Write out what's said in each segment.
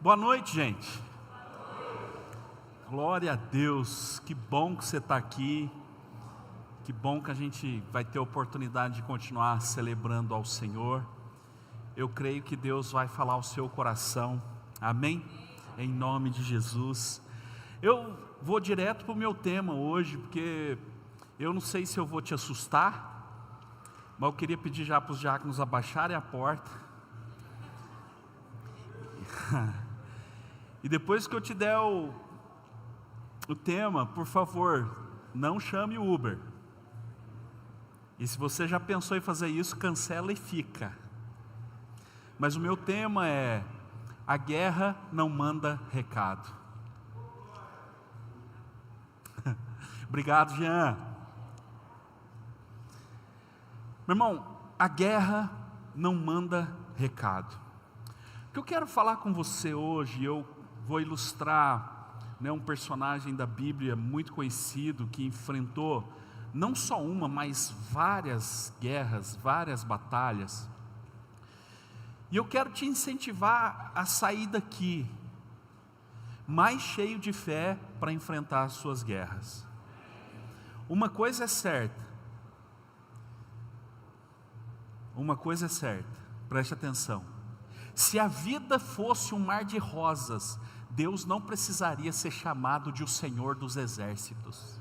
Boa noite, gente. Glória a Deus, que bom que você está aqui, que bom que a gente vai ter a oportunidade de continuar celebrando ao Senhor. Eu creio que Deus vai falar ao seu coração, amém? Em nome de Jesus. Eu vou direto para o meu tema hoje, porque eu não sei se eu vou te assustar, mas eu queria pedir já para os diáconos abaixarem a porta. E depois que eu te der o tema, por favor, não chame o Uber. E se você já pensou em fazer isso, cancela e fica. Mas o meu tema é: a guerra não manda recado. Obrigado, Jean. Meu irmão, a guerra não manda recado. O que eu quero falar com você hoje, eu vou ilustrar um personagem da Bíblia muito conhecido, que enfrentou não só uma, mas várias guerras, várias batalhas. E eu quero te incentivar a sair daqui mais cheio de fé para enfrentar as suas guerras. Uma coisa é certa, preste atenção. Se a vida fosse um mar de rosas, Deus não precisaria ser chamado de o Senhor dos Exércitos.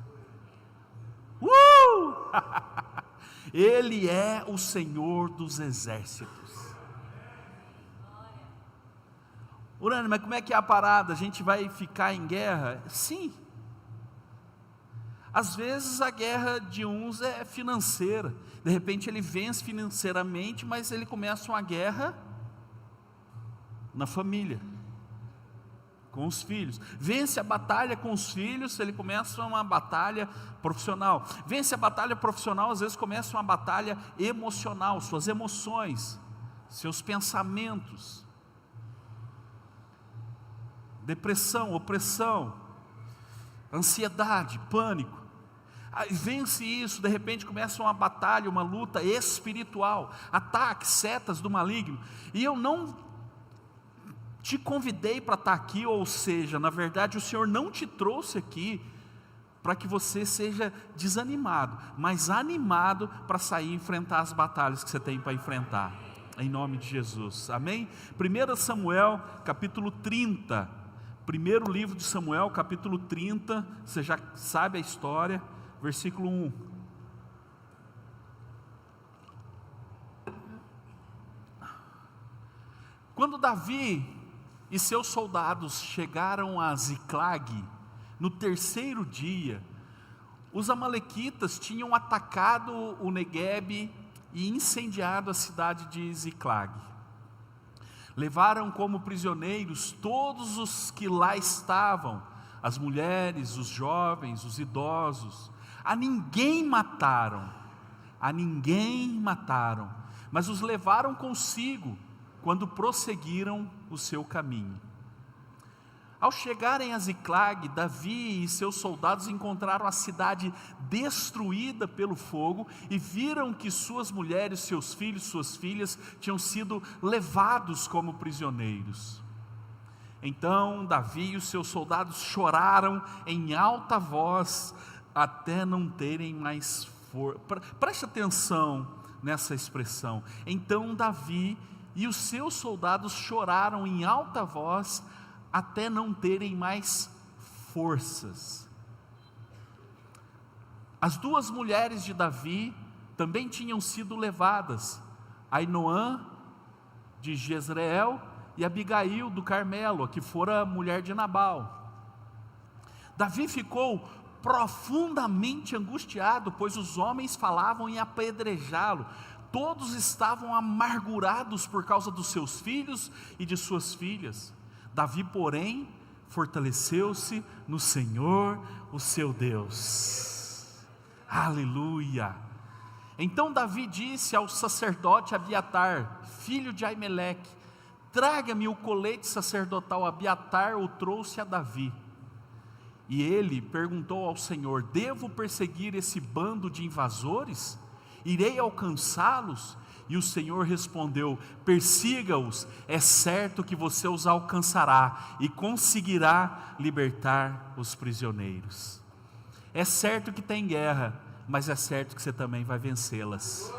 Ele é o Senhor dos Exércitos. Urânio, mas como é que é a parada? A gente vai ficar em guerra? Sim. Às vezes a guerra de uns é financeira. De repente ele vence financeiramente, mas ele começa uma guerra na família, com os filhos. Vence a batalha com os filhos, ele começa uma batalha profissional. Vence a batalha profissional, às vezes começa uma batalha emocional, suas emoções, seus pensamentos. Depressão, opressão, ansiedade, pânico. Aí vence isso, de repente começa uma batalha, uma luta espiritual, ataques, setas do maligno. E eu não te convidei para estar aqui, ou seja, na verdade o Senhor não te trouxe aqui para que você seja desanimado, mas animado para sair e enfrentar as batalhas que você tem para enfrentar, em nome de Jesus, amém? 1 Samuel capítulo 30, primeiro livro de Samuel capítulo 30, você já sabe a história, versículo 1. Quando Davi e seus soldados chegaram a Ziclag, no terceiro dia, os amalequitas tinham atacado o Neguebe e incendiado a cidade de Ziclag. Levaram como prisioneiros todos os que lá estavam, as mulheres, os jovens, os idosos. A ninguém mataram, mas os levaram consigo quando prosseguiram o seu caminho. Ao chegarem a Ziclag, Davi e seus soldados encontraram a cidade destruída pelo fogo e viram que suas mulheres, seus filhos, suas filhas tinham sido levados como prisioneiros. Então Davi e os seus soldados choraram em alta voz até não terem mais força. Preste atenção nessa expressão. Então Davi e os seus soldados choraram em alta voz até não terem mais forças. As duas mulheres de Davi também tinham sido levadas, Ainoã de Jezreel e Abigail do Carmelo, que fora mulher de Nabal. Davi ficou profundamente angustiado, pois os homens falavam em apedrejá-lo. Todos estavam amargurados por causa dos seus filhos e de suas filhas. Davi, porém, fortaleceu-se no Senhor, o seu Deus. Aleluia! Então Davi disse ao sacerdote Abiatar, filho de Aimeleque: traga-me o colete sacerdotal. Abiatar o trouxe a Davi. E ele perguntou ao Senhor: devo perseguir esse bando de invasores? Irei alcançá-los? E o Senhor respondeu: persiga-os, é certo que você os alcançará e conseguirá libertar os prisioneiros. É certo que tem guerra, mas é certo que você também vai vencê-las.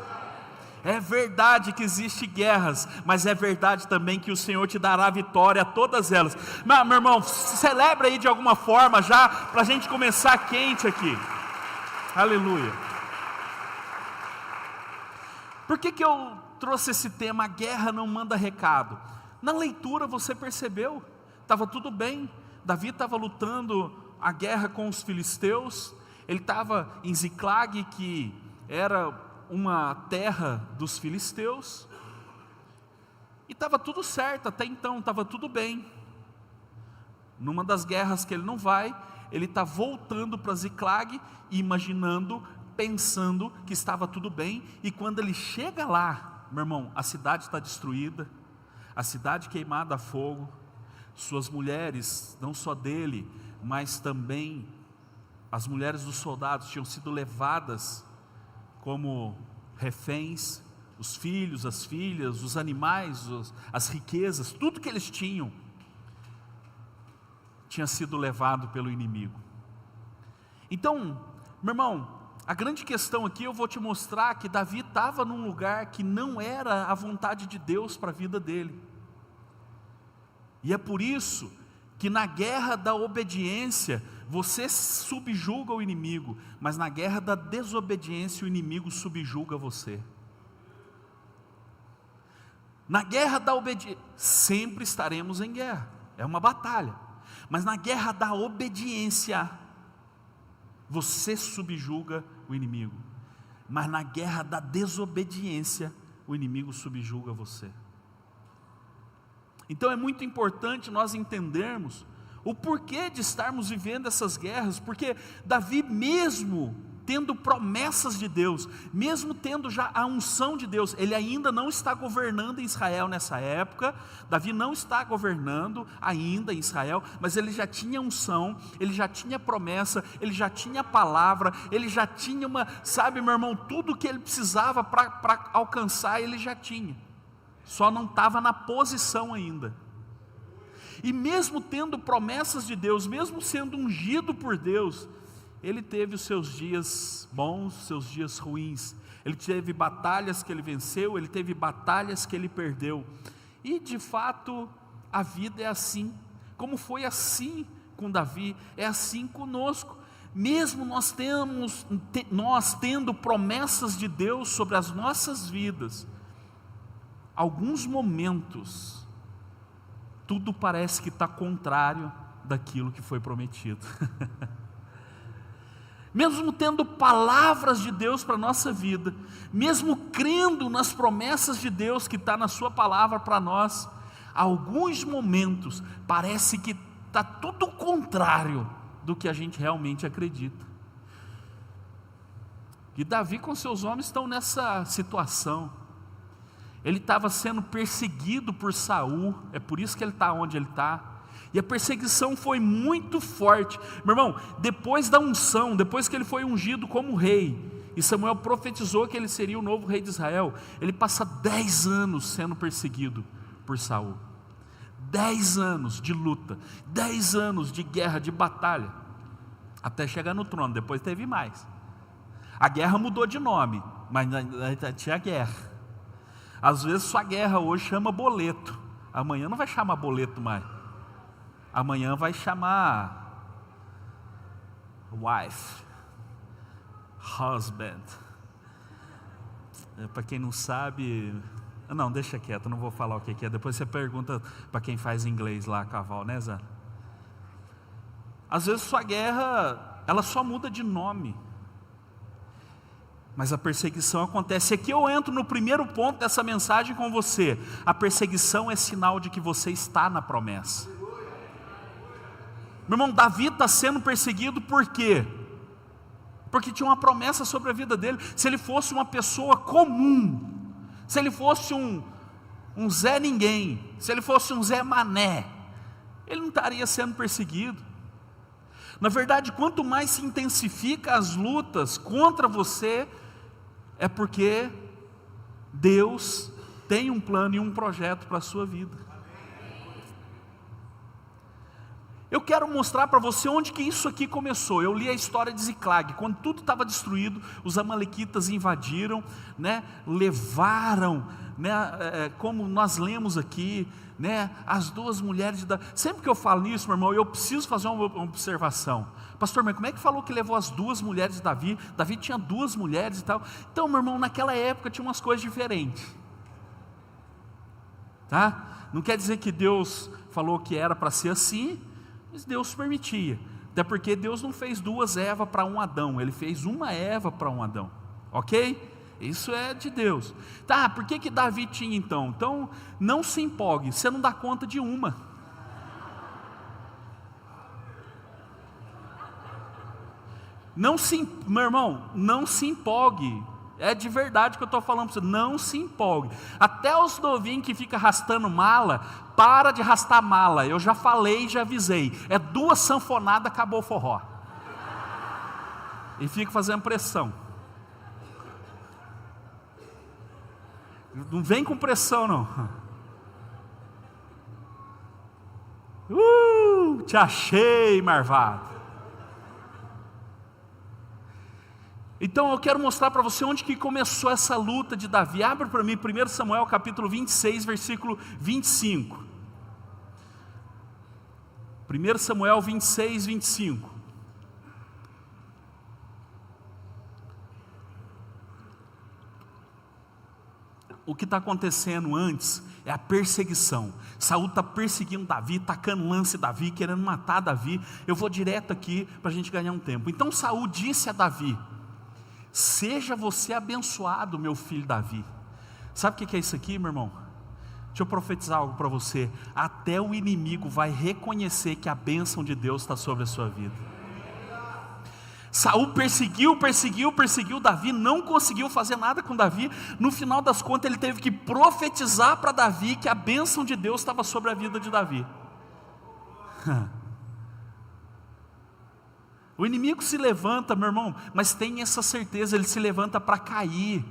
É verdade que existem guerras, mas é verdade também que o Senhor te dará vitória a todas elas. Meu irmão, celebra aí de alguma forma já, para a gente começar quente aqui. Aleluia. Por que eu trouxe esse tema, a guerra não manda recado? Na leitura você percebeu, estava tudo bem, Davi estava lutando a guerra com os filisteus, ele estava em Ziclag, que era uma terra dos filisteus, e estava tudo certo, até então estava tudo bem. Numa das guerras que ele não vai, ele está voltando para Ziclag, imaginando, pensando que estava tudo bem, e quando ele chega lá, meu irmão, a cidade está destruída, a cidade queimada a fogo, suas mulheres, não só dele, mas também as mulheres dos soldados tinham sido levadas como reféns, os filhos, as filhas, os animais, as riquezas, tudo que eles tinham, tinha sido levado pelo inimigo. Então, meu irmão, a grande questão aqui eu vou te mostrar que Davi estava num lugar que não era a vontade de Deus para a vida dele. E é por isso que na guerra da obediência você subjuga o inimigo, mas na guerra da desobediência o inimigo subjuga você. Na guerra da obediência, sempre estaremos em guerra, é uma batalha, mas na guerra da obediência, você subjuga o inimigo, mas na guerra da desobediência, o inimigo subjuga você. Então é muito importante nós entendermos o porquê de estarmos vivendo essas guerras, porque Davi, mesmo tendo promessas de Deus, mesmo tendo já a unção de Deus, ele ainda não está governando em Israel nessa época. Davi não está governando ainda em Israel, mas ele já tinha unção, ele já tinha promessa, ele já tinha palavra, ele já tinha sabe, meu irmão, tudo que ele precisava para alcançar, ele já tinha, só não estava na posição ainda. E mesmo tendo promessas de Deus, mesmo sendo ungido por Deus, ele teve os seus dias bons, seus dias ruins. Ele teve batalhas que ele venceu, ele teve batalhas que ele perdeu. E de fato, a vida é assim. Como foi assim com Davi, é assim conosco. Mesmo nós tendo promessas de Deus sobre as nossas vidas, alguns momentos, tudo parece que está contrário daquilo que foi prometido. Mesmo tendo palavras de Deus para a nossa vida, mesmo crendo nas promessas de Deus que está na sua palavra para nós, alguns momentos parece que está tudo contrário do que a gente realmente acredita. E Davi com seus homens estão nessa situação. Ele estava sendo perseguido por Saul, é por isso que ele está onde ele está. E a perseguição foi muito forte. Meu irmão, depois da unção, depois que ele foi ungido como rei, e Samuel profetizou que ele seria o novo rei de Israel, ele passa 10 anos sendo perseguido por Saul. 10 anos de luta, 10 anos de guerra, de batalha, até chegar no trono. Depois teve mais. A guerra mudou de nome, mas ainda tinha guerra. Às vezes sua guerra hoje chama boleto, amanhã não vai chamar boleto mais. Amanhã vai chamar wife, husband. Para quem não sabe, não, deixa quieto, não vou falar o que é. Depois você pergunta para quem faz inglês lá, cavalo, né, Zé? Às vezes sua guerra, ela só muda de nome, mas a perseguição acontece. Aqui eu entro no primeiro ponto dessa mensagem com você. A perseguição é sinal de que você está na promessa. Meu irmão, Davi está sendo perseguido por quê? Porque tinha uma promessa sobre a vida dele. Se ele fosse uma pessoa comum, se ele fosse um Zé Ninguém, se ele fosse um Zé Mané, ele não estaria sendo perseguido. Na verdade, quanto mais se intensifica as lutas contra você, é porque Deus tem um plano e um projeto para a sua vida. Eu quero mostrar para você onde que isso aqui começou. Eu li a história de Ziclag. Quando tudo estava destruído, os amalequitas invadiram, né, levaram, né, como nós lemos aqui, né, as duas mulheres de Davi. Sempre que eu falo isso, meu irmão, eu preciso fazer uma observação. Pastor, mas como é que falou que levou as duas mulheres de Davi? Davi tinha duas mulheres e tal. Então, meu irmão, naquela época tinha umas coisas diferentes, tá? Não quer dizer que Deus falou que era para ser assim, mas Deus permitia. Até porque Deus não fez duas Evas para um Adão, Ele fez uma Eva para um Adão, ok? Isso é de Deus. Tá, por que Davi tinha então? Então, não se empolgue, você não dá conta de uma. Meu irmão, não se empolgue. É de verdade que eu estou falando para você, não se empolgue. Até os novinhos que ficam arrastando mala, para de arrastar mala. Eu já falei, já avisei. É 2 sanfonadas, acabou o forró. E fica fazendo pressão. Não vem com pressão não. Te achei, marvado. Então eu quero mostrar para você onde que começou essa luta de Davi. Abre para mim 1 Samuel capítulo 26, versículo 25. 1 Samuel 26, 25. O que está acontecendo antes é a perseguição. Saul está perseguindo Davi, tacando lance em Davi, querendo matar Davi. Eu vou direto aqui para a gente ganhar um tempo. Então Saul disse a Davi: seja você abençoado, meu filho Davi. Sabe o que é isso aqui, meu irmão? Deixa eu profetizar algo para você. Até o inimigo vai reconhecer que a bênção de Deus está sobre a sua vida. Saul perseguiu Davi, não conseguiu fazer nada com Davi. No final das contas ele teve que profetizar para Davi que a bênção de Deus estava sobre a vida de Davi. O inimigo se levanta, meu irmão, mas tem essa certeza, ele se levanta para cair.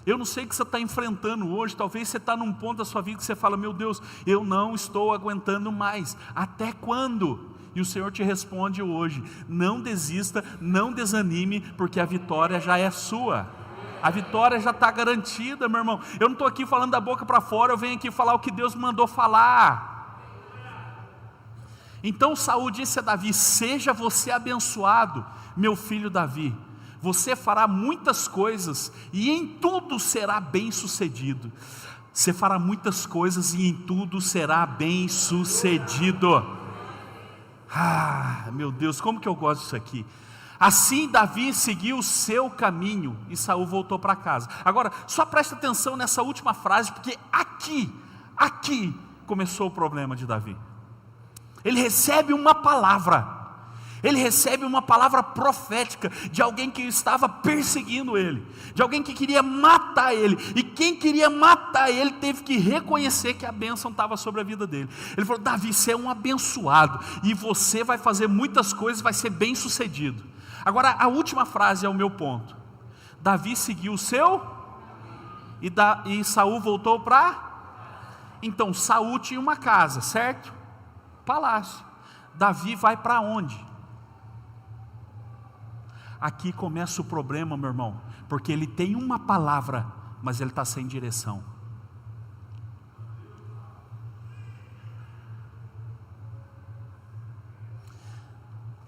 Eu não sei o que você está enfrentando hoje. Talvez você está num ponto da sua vida que você fala: meu Deus, eu não estou aguentando mais. Até quando? E o Senhor te responde hoje: não desista, não desanime, porque a vitória já é sua. A vitória já está garantida, meu irmão. Eu não estou aqui falando da boca para fora, eu venho aqui falar o que Deus me mandou falar. Então Saul disse a Davi: seja você abençoado, meu filho Davi. Você fará muitas coisas e em tudo será bem sucedido. Você fará muitas coisas e em tudo será bem sucedido. Meu Deus, como que eu gosto disso aqui. Assim Davi seguiu o seu caminho e Saul voltou para casa. Agora, só presta atenção nessa última frase, porque aqui começou o problema de Davi. Ele recebe uma palavra. Ele recebe uma palavra profética de alguém que estava perseguindo ele, de alguém que queria matar ele, e quem queria matar ele teve que reconhecer que a bênção estava sobre a vida dele. Ele falou: Davi, você é um abençoado, e você vai fazer muitas coisas, vai ser bem sucedido. Agora a última frase é o meu ponto. Davi seguiu o seu, e Saul voltou para... Então Saul tinha uma casa, certo? Palácio. Davi vai para onde? Aqui começa o problema, meu irmão, porque ele tem uma palavra, mas ele está sem direção.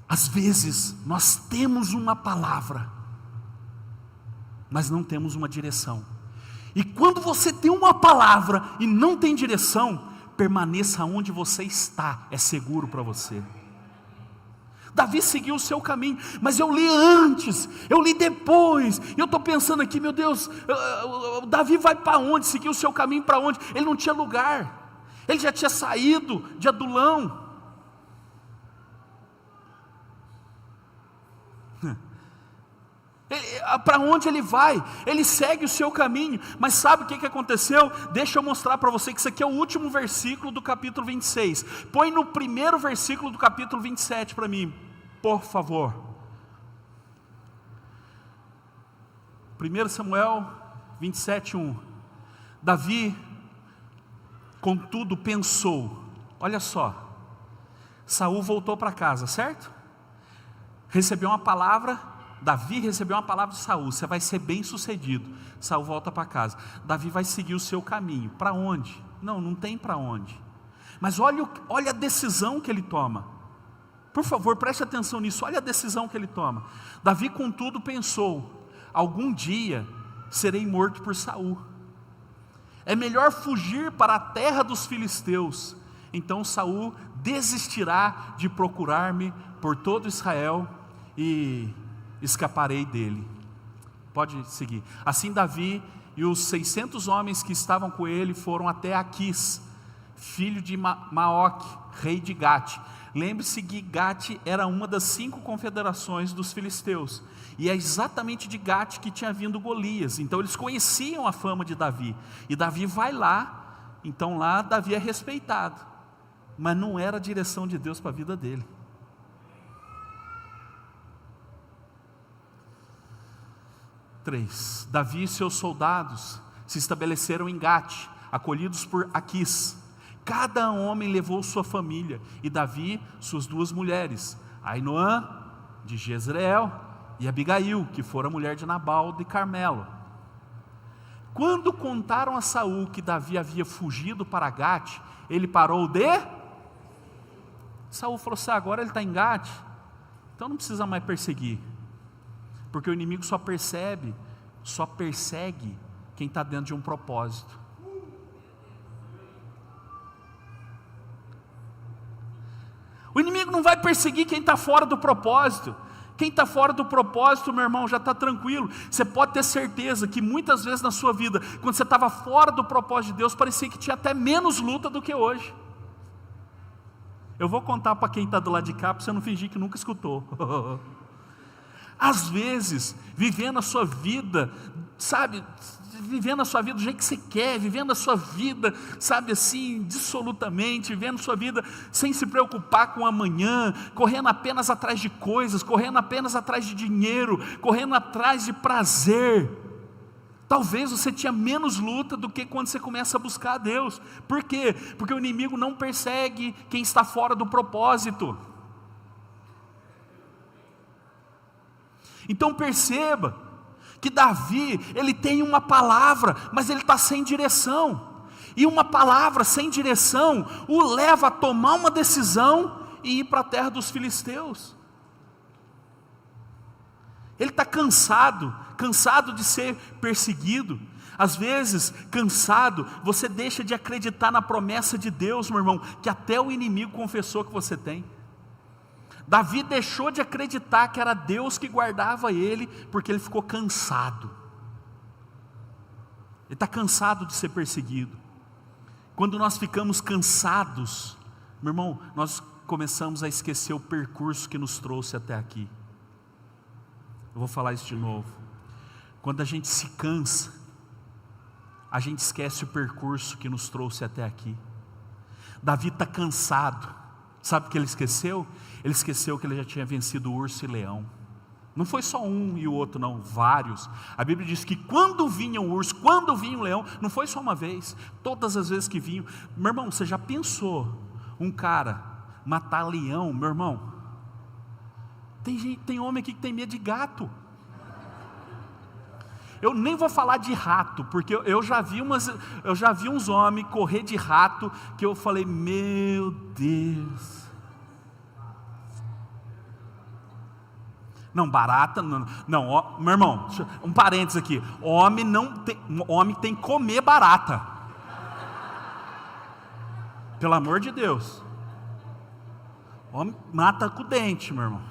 Às vezes nós temos uma palavra, mas não temos uma direção. E quando você tem uma palavra e não tem direção, permaneça onde você está, é seguro para você. Davi seguiu o seu caminho, mas eu li antes, eu li depois, e eu estou pensando aqui: meu Deus, Davi vai para onde? Seguiu o seu caminho para onde? Ele não tinha lugar, ele já tinha saído de Adulão. Para onde ele vai? Ele segue o seu caminho, mas sabe o que aconteceu? Deixa eu mostrar para você que isso aqui é o último versículo do capítulo 26. Põe no primeiro versículo do capítulo 27 para mim, por favor. 1 Samuel 27:1. Davi, contudo, pensou, olha só, Saul voltou para casa, certo? Recebeu uma palavra, Davi recebeu uma palavra de Saul, você vai ser bem sucedido. Saul volta para casa, Davi vai seguir o seu caminho, para onde? Não tem para onde. Mas olha a decisão que ele toma, por favor preste atenção nisso, olha a decisão que ele toma. Davi contudo pensou, algum dia serei morto por Saul, é melhor fugir para a terra dos filisteus, então Saul desistirá de procurar-me por todo Israel e escaparei dele. Pode seguir. Assim Davi e os 600 homens que estavam com ele foram até Aquis, filho de Maoque, rei de Gate. Lembre-se que Gate era uma das 5 confederações dos filisteus, e é exatamente de Gate que tinha vindo Golias, então eles conheciam a fama de Davi, e Davi vai lá, então lá Davi é respeitado, mas não era a direção de Deus para a vida dele. 3. Davi e seus soldados se estabeleceram em Gate, acolhidos por Aquis. Cada homem levou sua família, e Davi suas 2 mulheres, Ainoã de Jezreel e Abigail, que fora mulher de Nabal de Carmelo. Quando contaram a Saul que Davi havia fugido para Gate, ele parou de... Saul falou assim, agora ele está em Gate, então não precisa mais perseguir, porque o inimigo só persegue quem está dentro de um propósito. O inimigo não vai perseguir quem está fora do propósito. Quem está fora do propósito, meu irmão, já está tranquilo. Você pode ter certeza que muitas vezes na sua vida, quando você estava fora do propósito de Deus, parecia que tinha até menos luta do que hoje. Eu vou contar para quem está do lado de cá, para você não fingir que nunca escutou. Às vezes, vivendo a sua vida, sabe, vivendo a sua vida do jeito que você quer, vivendo a sua vida, sabe assim, dissolutamente, vivendo a sua vida sem se preocupar com o amanhã, correndo apenas atrás de coisas, correndo apenas atrás de dinheiro, correndo atrás de prazer. Talvez você tinha menos luta do que quando você começa a buscar a Deus. Por quê? Porque o inimigo não persegue quem está fora do propósito. Então perceba que Davi, ele tem uma palavra, mas ele está sem direção, e uma palavra sem direção o leva a tomar uma decisão e ir para a terra dos filisteus. Ele está cansado de ser perseguido. Às vezes, cansado, você deixa de acreditar na promessa de Deus, meu irmão, que até o inimigo confessou que você tem. Davi deixou de acreditar que era Deus que guardava ele, porque ele ficou cansado. Ele está cansado de ser perseguido. Quando nós ficamos cansados, meu irmão, nós começamos a esquecer o percurso que nos trouxe até aqui. Eu vou falar isso de novo. Quando a gente se cansa, a gente esquece o percurso que nos trouxe até aqui. Davi está cansado. Sabe o que ele esqueceu? Ele esqueceu que ele já tinha vencido o urso e leão. Não foi só um e o outro não, vários. A Bíblia diz que quando vinha o urso, quando vinha o leão, não foi só uma vez, todas as vezes que vinham. Meu irmão, você já pensou um cara matar leão, meu irmão? Tem homem aqui que tem medo de gato. Eu nem vou falar de rato, porque eu já vi uns homens correr de rato, que eu falei, meu Deus. Não, barata, não, ó, meu irmão, um parênteses aqui, homem tem que comer barata. Pelo amor de Deus. Homem mata com o dente, meu irmão.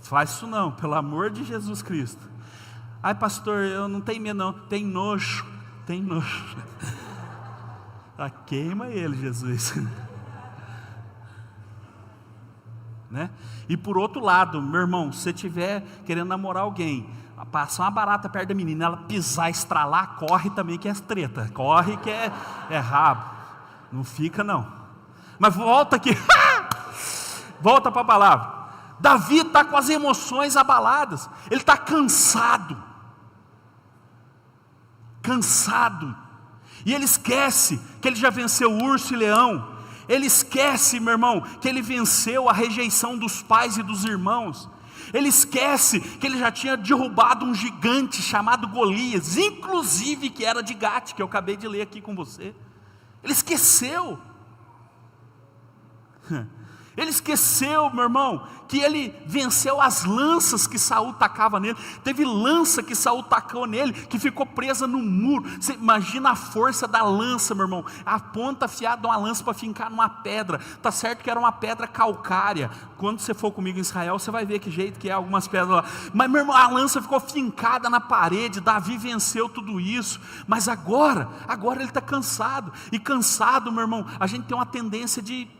Faz isso não, pelo amor de Jesus Cristo. Ai pastor, eu não tenho medo não, tem nojo. Ah, queima ele, Jesus. Né? E por outro lado, meu irmão, se você estiver querendo namorar alguém, passar uma barata perto da menina, ela pisar, estralar, corre também que é treta, corre que é rabo, não fica não. Mas volta aqui, volta para a palavra. Davi está com as emoções abaladas, ele está cansado. cansado. E ele esquece que ele já venceu o urso e leão. Ele esquece, meu irmão, que ele venceu a rejeição dos pais e dos irmãos. Ele esquece que ele já tinha derrubado um gigante chamado Golias, inclusive que era de Gate, que eu acabei de ler aqui com você. Ele esqueceu. Ele esqueceu, meu irmão, que ele venceu as lanças que Saul tacava nele. Teve lança que Saul tacou nele, que ficou presa no muro. Você imagina a força da lança, meu irmão. A ponta afiada de uma lança para fincar numa pedra. Tá certo que era uma pedra calcária. Quando você for comigo em Israel, você vai ver que jeito que é algumas pedras lá. Mas, meu irmão, a lança ficou fincada na parede. Davi venceu tudo isso. Mas agora ele está cansado. E cansado, meu irmão, a gente tem uma tendência de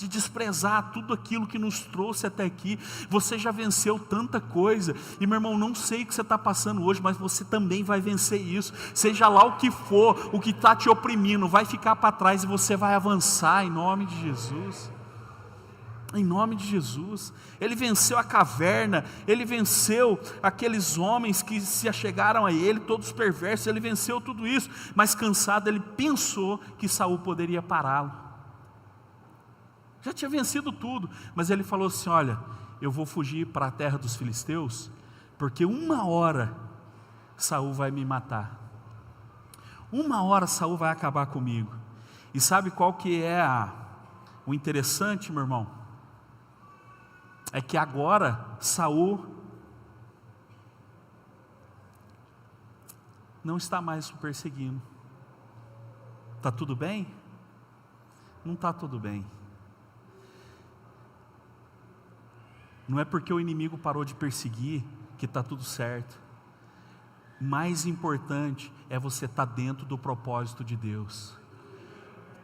desprezar tudo aquilo que nos trouxe até aqui. Você já venceu tanta coisa, e meu irmão, não sei o que você está passando hoje, mas você também vai vencer isso. Seja lá o que for, o que está te oprimindo, vai ficar para trás e você vai avançar em nome de Jesus. Em nome de Jesus. Ele venceu a caverna, ele venceu aqueles homens que se achegaram a ele, todos perversos. Ele venceu tudo isso, mas cansado, ele pensou que Saul poderia pará-lo. Já tinha vencido tudo, mas ele falou assim: olha, eu vou fugir para a terra dos filisteus, porque uma hora Saul vai me matar, uma hora Saul vai acabar comigo. E sabe qual que é o interessante, meu irmão? É que agora Saul não está mais o perseguindo. Está tudo bem? Não está tudo bem. Não é porque o inimigo parou de perseguir que está tudo certo. Mais importante é você estar dentro do propósito de Deus.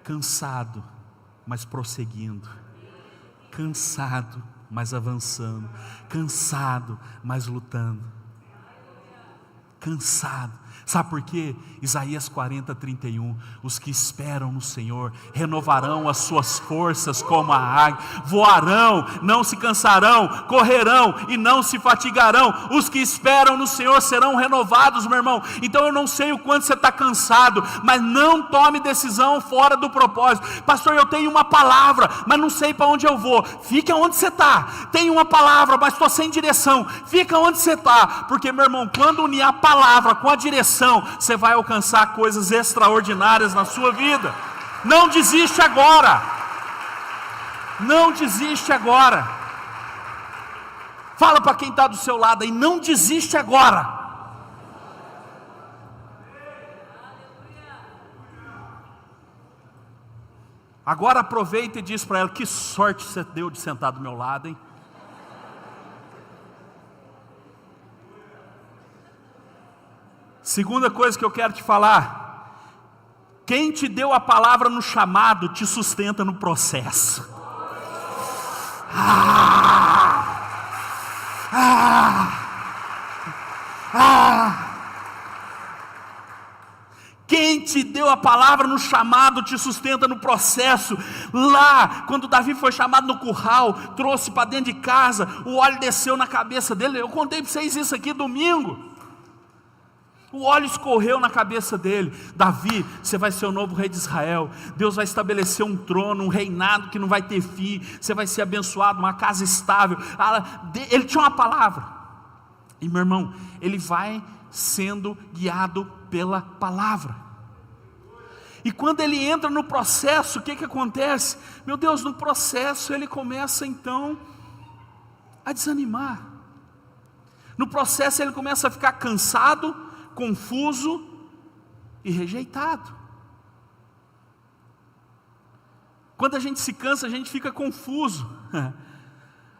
Cansado, mas prosseguindo. Cansado, mas avançando. Cansado, mas lutando. Cansado. Sabe por quê? Isaías 40:31, os que esperam no Senhor renovarão as suas forças como a águia, voarão, não se cansarão, correrão e não se fatigarão. Os que esperam no Senhor serão renovados, meu irmão. Então eu não sei o quanto você está cansado, mas não tome decisão fora do propósito. Pastor, eu tenho uma palavra, mas não sei para onde eu vou. Fica onde você está. Tenho uma palavra, mas estou sem direção. Fica onde você está, porque, meu irmão, quando unir a palavra com a direção, você vai alcançar coisas extraordinárias na sua vida. Não desiste agora. Não desiste agora. Fala para quem está do seu lado aí, não desiste agora. Agora aproveita e diz para ela: que sorte você deu de sentar do meu lado, hein? Segunda coisa que eu quero te falar: quem te deu a palavra no chamado, te sustenta no processo. Quem te deu a palavra no chamado, te sustenta no processo. Lá, quando Davi foi chamado no curral, trouxe para dentro de casa, o óleo desceu na cabeça dele. Eu contei para vocês isso aqui domingo. O óleo escorreu na cabeça dele. Davi, você vai ser o novo rei de Israel. Deus vai estabelecer um trono, um reinado que não vai ter fim. Você vai ser abençoado, uma casa estável. Ele tinha uma palavra. E, meu irmão, ele vai sendo guiado pela palavra. E quando ele entra no processo, o que acontece? Meu Deus, no processo ele começa então a desanimar. No processo ele começa a ficar cansado, confuso e rejeitado. Quando a gente se cansa, a gente fica confuso.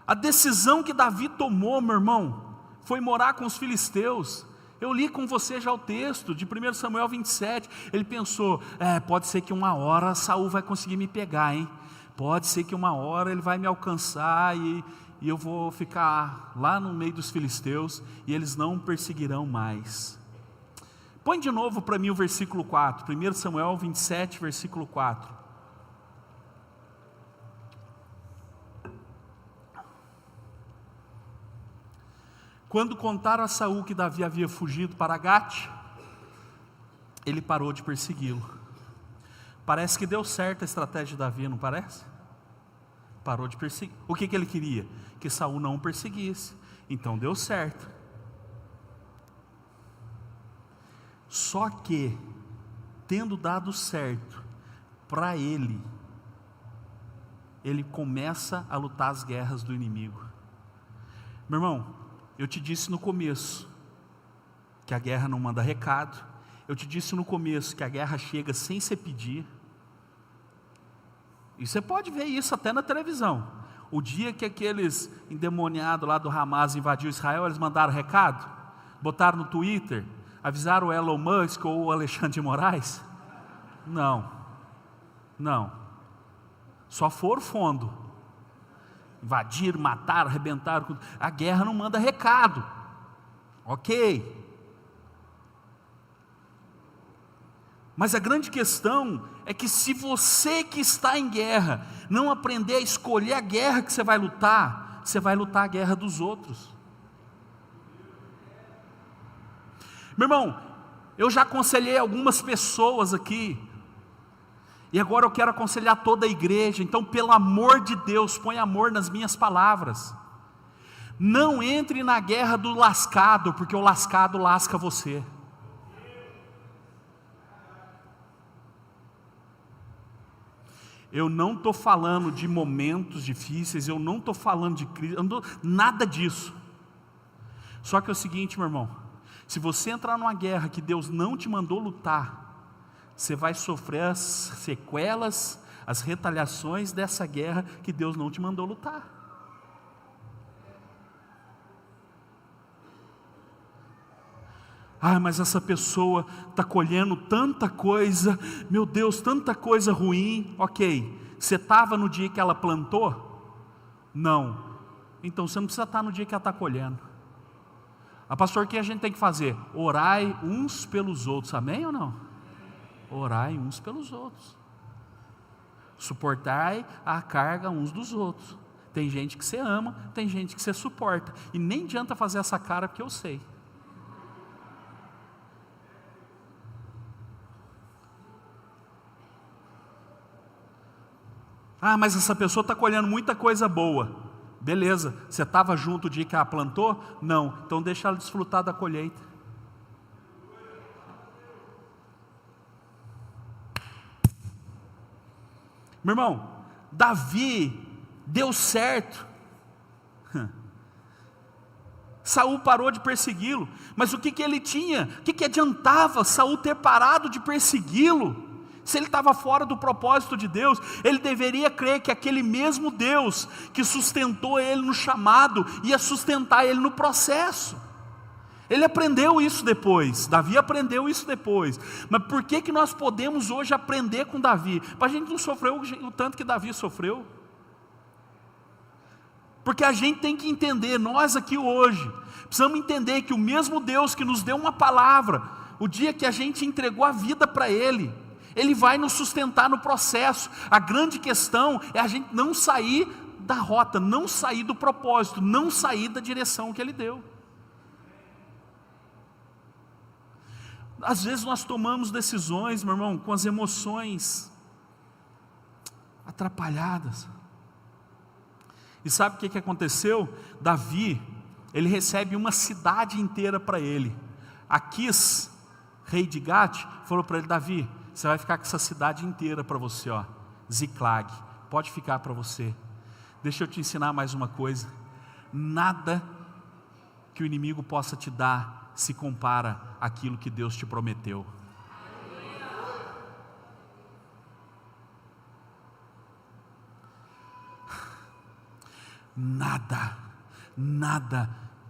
A decisão que Davi tomou, meu irmão, foi morar com os filisteus. Eu li com você já o texto de 1 Samuel 27. Ele pensou: pode ser que uma hora Saul vai conseguir me pegar, hein? Pode ser que uma hora ele vai me alcançar e eu vou ficar lá no meio dos filisteus e eles não perseguirão mais. Põe de novo para mim o versículo 4, 1 Samuel 27, versículo 4. Quando contaram a Saul que Davi havia fugido para Gate, ele parou de persegui-lo. Parece que deu certo a estratégia de Davi, não parece? Parou de perseguir. O que ele queria? Que Saul não o perseguisse. Então deu certo. Só que, tendo dado certo para ele começa a lutar as guerras do inimigo. Meu irmão, eu te disse no começo que a guerra não manda recado. Eu te disse no começo que a guerra chega sem você pedir. E você pode ver isso até na televisão. O dia que aqueles endemoniados lá do Hamas invadiu Israel, eles mandaram recado, botaram no Twitter, avisaram o Elon Musk ou o Alexandre de Moraes? Não, só foram fundo, invadiram, mataram, arrebentaram. A guerra não manda recado, ok? Mas a grande questão é que se você que está em guerra não aprender a escolher a guerra que você vai lutar a guerra dos outros. Meu irmão, eu já aconselhei algumas pessoas aqui, e agora eu quero aconselhar toda a igreja. Então, pelo amor de Deus, põe amor nas minhas palavras. Não entre na guerra do lascado, porque o lascado lasca você. Eu não estou falando de momentos difíceis, eu não estou falando de crise, nada disso. Só que é o seguinte, meu irmão, se você entrar numa guerra que Deus não te mandou lutar, você vai sofrer as sequelas, as retaliações dessa guerra que Deus não te mandou lutar. Ah, mas essa pessoa está colhendo tanta coisa, meu Deus, tanta coisa ruim. Ok, você estava no dia que ela plantou? Não. Então você não precisa estar no dia que ela está colhendo. Ah, pastor, o que a gente tem que fazer? Orai uns pelos outros, amém ou não? Orai uns pelos outros. Suportai a carga uns dos outros. Tem gente que você ama, tem gente que você suporta. E nem adianta fazer essa cara porque eu sei. Ah, mas essa pessoa está colhendo muita coisa boa. Beleza, você estava junto o dia que ela plantou? Não, então deixa ela desfrutar da colheita. Meu irmão, Davi deu certo. Saul parou de persegui-lo, mas o que ele tinha? O que adiantava Saul ter parado de persegui-lo? Se ele estava fora do propósito de Deus, ele deveria crer que aquele mesmo Deus que sustentou ele no chamado, ia sustentar ele no processo. Ele aprendeu isso depois, Davi aprendeu isso depois. Mas por que nós podemos hoje aprender com Davi? Para a gente não sofrer o tanto que Davi sofreu. Porque a gente tem que entender, nós aqui hoje, precisamos entender que o mesmo Deus que nos deu uma palavra, o dia que a gente entregou a vida para Ele, Ele vai nos sustentar no processo. A grande questão é a gente não sair da rota, não sair do propósito, não sair da direção que Ele deu. Às vezes nós tomamos decisões, meu irmão, com as emoções atrapalhadas. E sabe o que aconteceu? Davi, ele recebe uma cidade inteira para ele. Aquis, rei de Gate, falou para ele: Davi, você vai ficar com essa cidade inteira para você, ó. Ziclag, pode ficar para você. Deixa eu te ensinar mais uma coisa. Nada que o inimigo possa te dar se compara àquilo que Deus te prometeu. Nada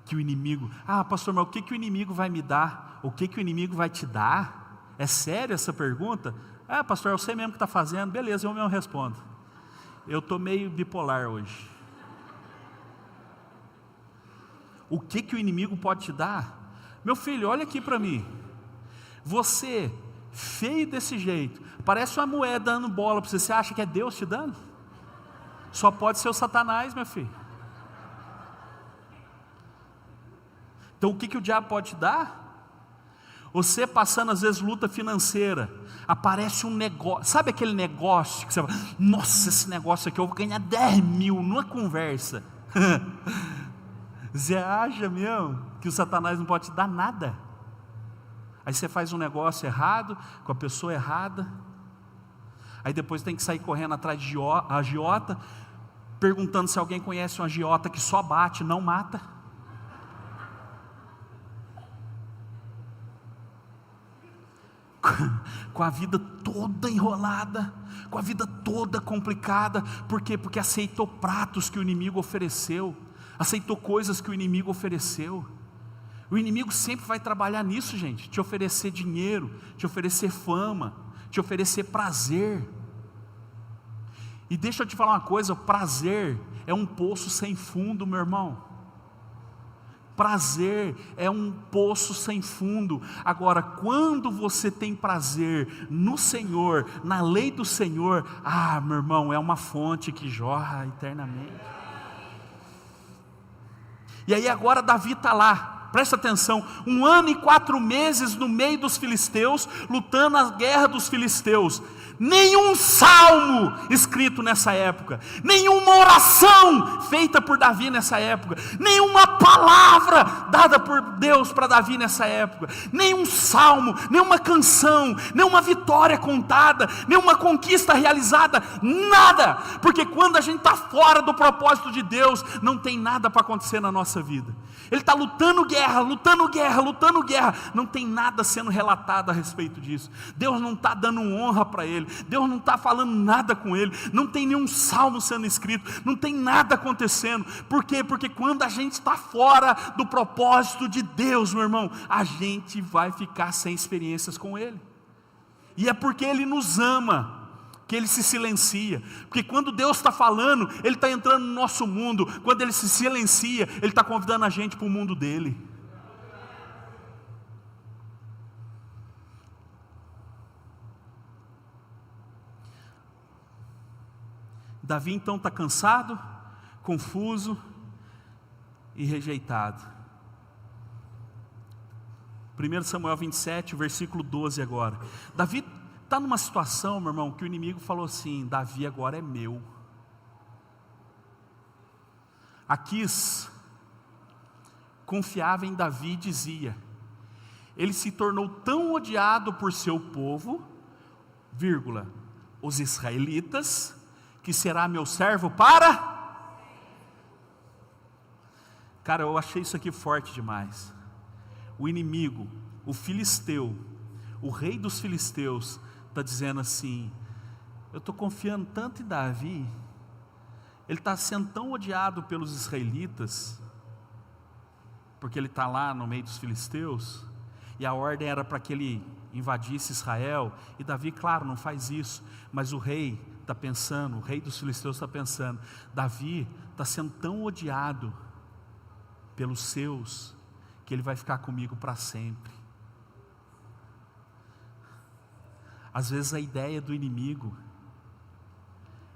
que o inimigo... Ah, pastor, mas o que o inimigo vai me dar? O que o inimigo vai te dar? É sério essa pergunta? Ah, pastor, eu sei mesmo que está fazendo. Beleza, eu mesmo respondo. Eu estou meio bipolar hoje. O que o inimigo pode te dar? Meu filho, olha aqui para mim. Você, feio desse jeito, parece uma moeda dando bola para você. Você acha que é Deus te dando? Só pode ser o Satanás, meu filho. Então o que o diabo pode te dar? Você passando às vezes luta financeira, aparece um negócio, sabe aquele negócio que você fala, nossa, esse negócio aqui eu vou ganhar 10 mil numa conversa. Você acha mesmo que o Satanás não pode te dar nada? Aí você faz um negócio errado, com a pessoa errada, aí depois tem que sair correndo atrás de agiota, perguntando se alguém conhece um agiota que só bate, não mata. Com a vida toda enrolada, com a vida toda complicada. Por quê? Porque aceitou pratos que o inimigo ofereceu, aceitou coisas que o inimigo ofereceu. O inimigo sempre vai trabalhar nisso, gente, te oferecer dinheiro, te oferecer fama, te oferecer prazer. E deixa eu te falar uma coisa, o prazer é um poço sem fundo, meu irmão. Prazer é um poço sem fundo. Agora, quando você tem prazer no Senhor, na lei do Senhor, meu irmão, é uma fonte que jorra eternamente. E aí agora Davi está lá, presta atenção, 1 ano e 4 meses no meio dos filisteus, lutando a guerra dos filisteus. Nenhum salmo escrito nessa época, nenhuma oração feita por Davi nessa época, nenhuma palavra dada por Deus para Davi nessa época, nenhum salmo, nenhuma canção, nenhuma vitória contada, nenhuma conquista realizada, nada, porque quando a gente está fora do propósito de Deus, não tem nada para acontecer na nossa vida. Ele está lutando guerra, lutando guerra, lutando guerra, não tem nada sendo relatado a respeito disso. Deus não está dando honra para ele, Deus não está falando nada com ele, não tem nenhum salmo sendo escrito, não tem nada acontecendo. Por quê? Porque quando a gente está fora do propósito de Deus, meu irmão, a gente vai ficar sem experiências com ele. E é porque ele nos ama que ele se silencia, porque quando Deus está falando, ele está entrando no nosso mundo. Quando ele se silencia, ele está convidando a gente para o mundo dele. Davi então está cansado, confuso e rejeitado. 1 Samuel 27, versículo 12 agora. Davi está numa situação, meu irmão, que o inimigo falou assim: Davi agora é meu. Aquis confiava em Davi e dizia: ele se tornou tão odiado por seu povo, os israelitas, que será meu servo para... Cara, eu achei isso aqui forte demais. O inimigo, o filisteu, o rei dos filisteus, está dizendo assim: eu estou confiando tanto em Davi, ele está sendo tão odiado pelos israelitas, porque ele está lá no meio dos filisteus, e a ordem era para que ele invadisse Israel, e Davi, claro, não faz isso, mas o rei está pensando, o rei dos filisteus está pensando: Davi está sendo tão odiado pelos seus, que ele vai ficar comigo para sempre. Às vezes a ideia do inimigo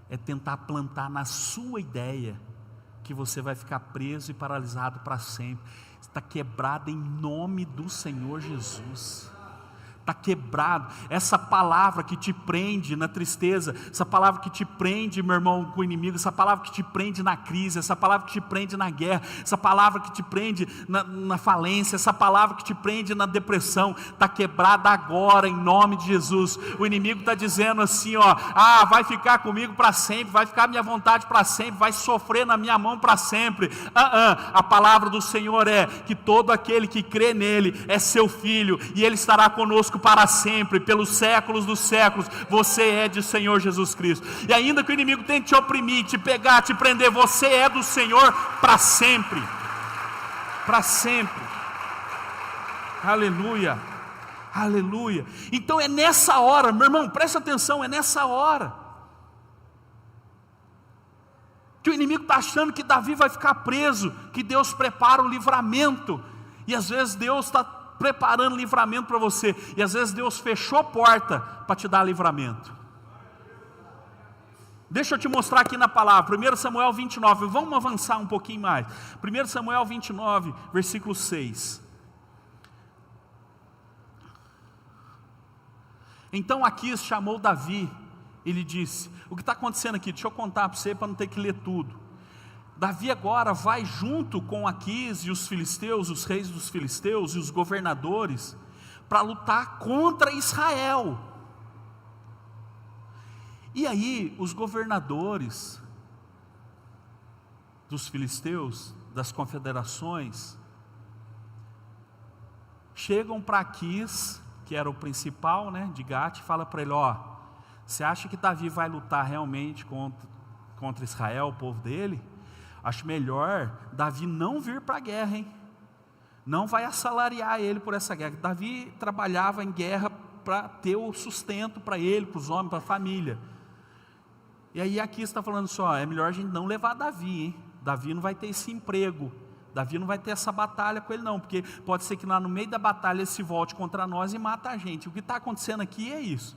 é tentar plantar na sua ideia que você vai ficar preso e paralisado para sempre. Está quebrado em nome do Senhor Jesus. Está quebrado. Essa palavra que te prende na tristeza, essa palavra que te prende, meu irmão, com o inimigo, essa palavra que te prende na crise, essa palavra que te prende na guerra, essa palavra que te prende na falência, essa palavra que te prende na depressão, está quebrada agora em nome de Jesus. O inimigo está dizendo assim, vai ficar comigo para sempre, vai ficar à minha vontade para sempre, vai sofrer na minha mão para sempre. A palavra do Senhor é que todo aquele que crê nele é seu filho, e ele estará conosco para sempre, pelos séculos dos séculos. Você é de Senhor Jesus Cristo, e ainda que o inimigo tente te oprimir, te pegar, te prender, você é do Senhor para sempre, para sempre. Aleluia, aleluia. Então é nessa hora, meu irmão, presta atenção, é nessa hora que o inimigo está achando que Davi vai ficar preso, que Deus prepara o livramento, e às vezes Deus está preparando livramento para você, e às vezes Deus fechou a porta para te dar livramento. Deixa eu te mostrar aqui na palavra, 1 Samuel 29, vamos avançar um pouquinho mais, 1 Samuel 29, versículo 6, Então Aquis chamou Davi e lhe disse: o que está acontecendo aqui? Deixa eu contar para você, para não ter que ler tudo. Davi agora vai junto com Aquis e os filisteus, os reis dos filisteus e os governadores, para lutar contra Israel. E aí os governadores dos filisteus, das confederações, chegam para Aquis, que era o principal, de Gate, e fala para ele: ó, você acha que Davi vai lutar realmente contra Israel, o povo dele? Acho melhor Davi não vir para a guerra, hein? Não vai assalariar ele por essa guerra. Davi trabalhava em guerra para ter o sustento para ele, para os homens, para a família. E aí aqui está falando só, é melhor a gente não levar Davi, hein? Davi não vai ter esse emprego, Davi não vai ter essa batalha com ele não, porque pode ser que lá no meio da batalha ele se volte contra nós e mata a gente. O que está acontecendo aqui é isso.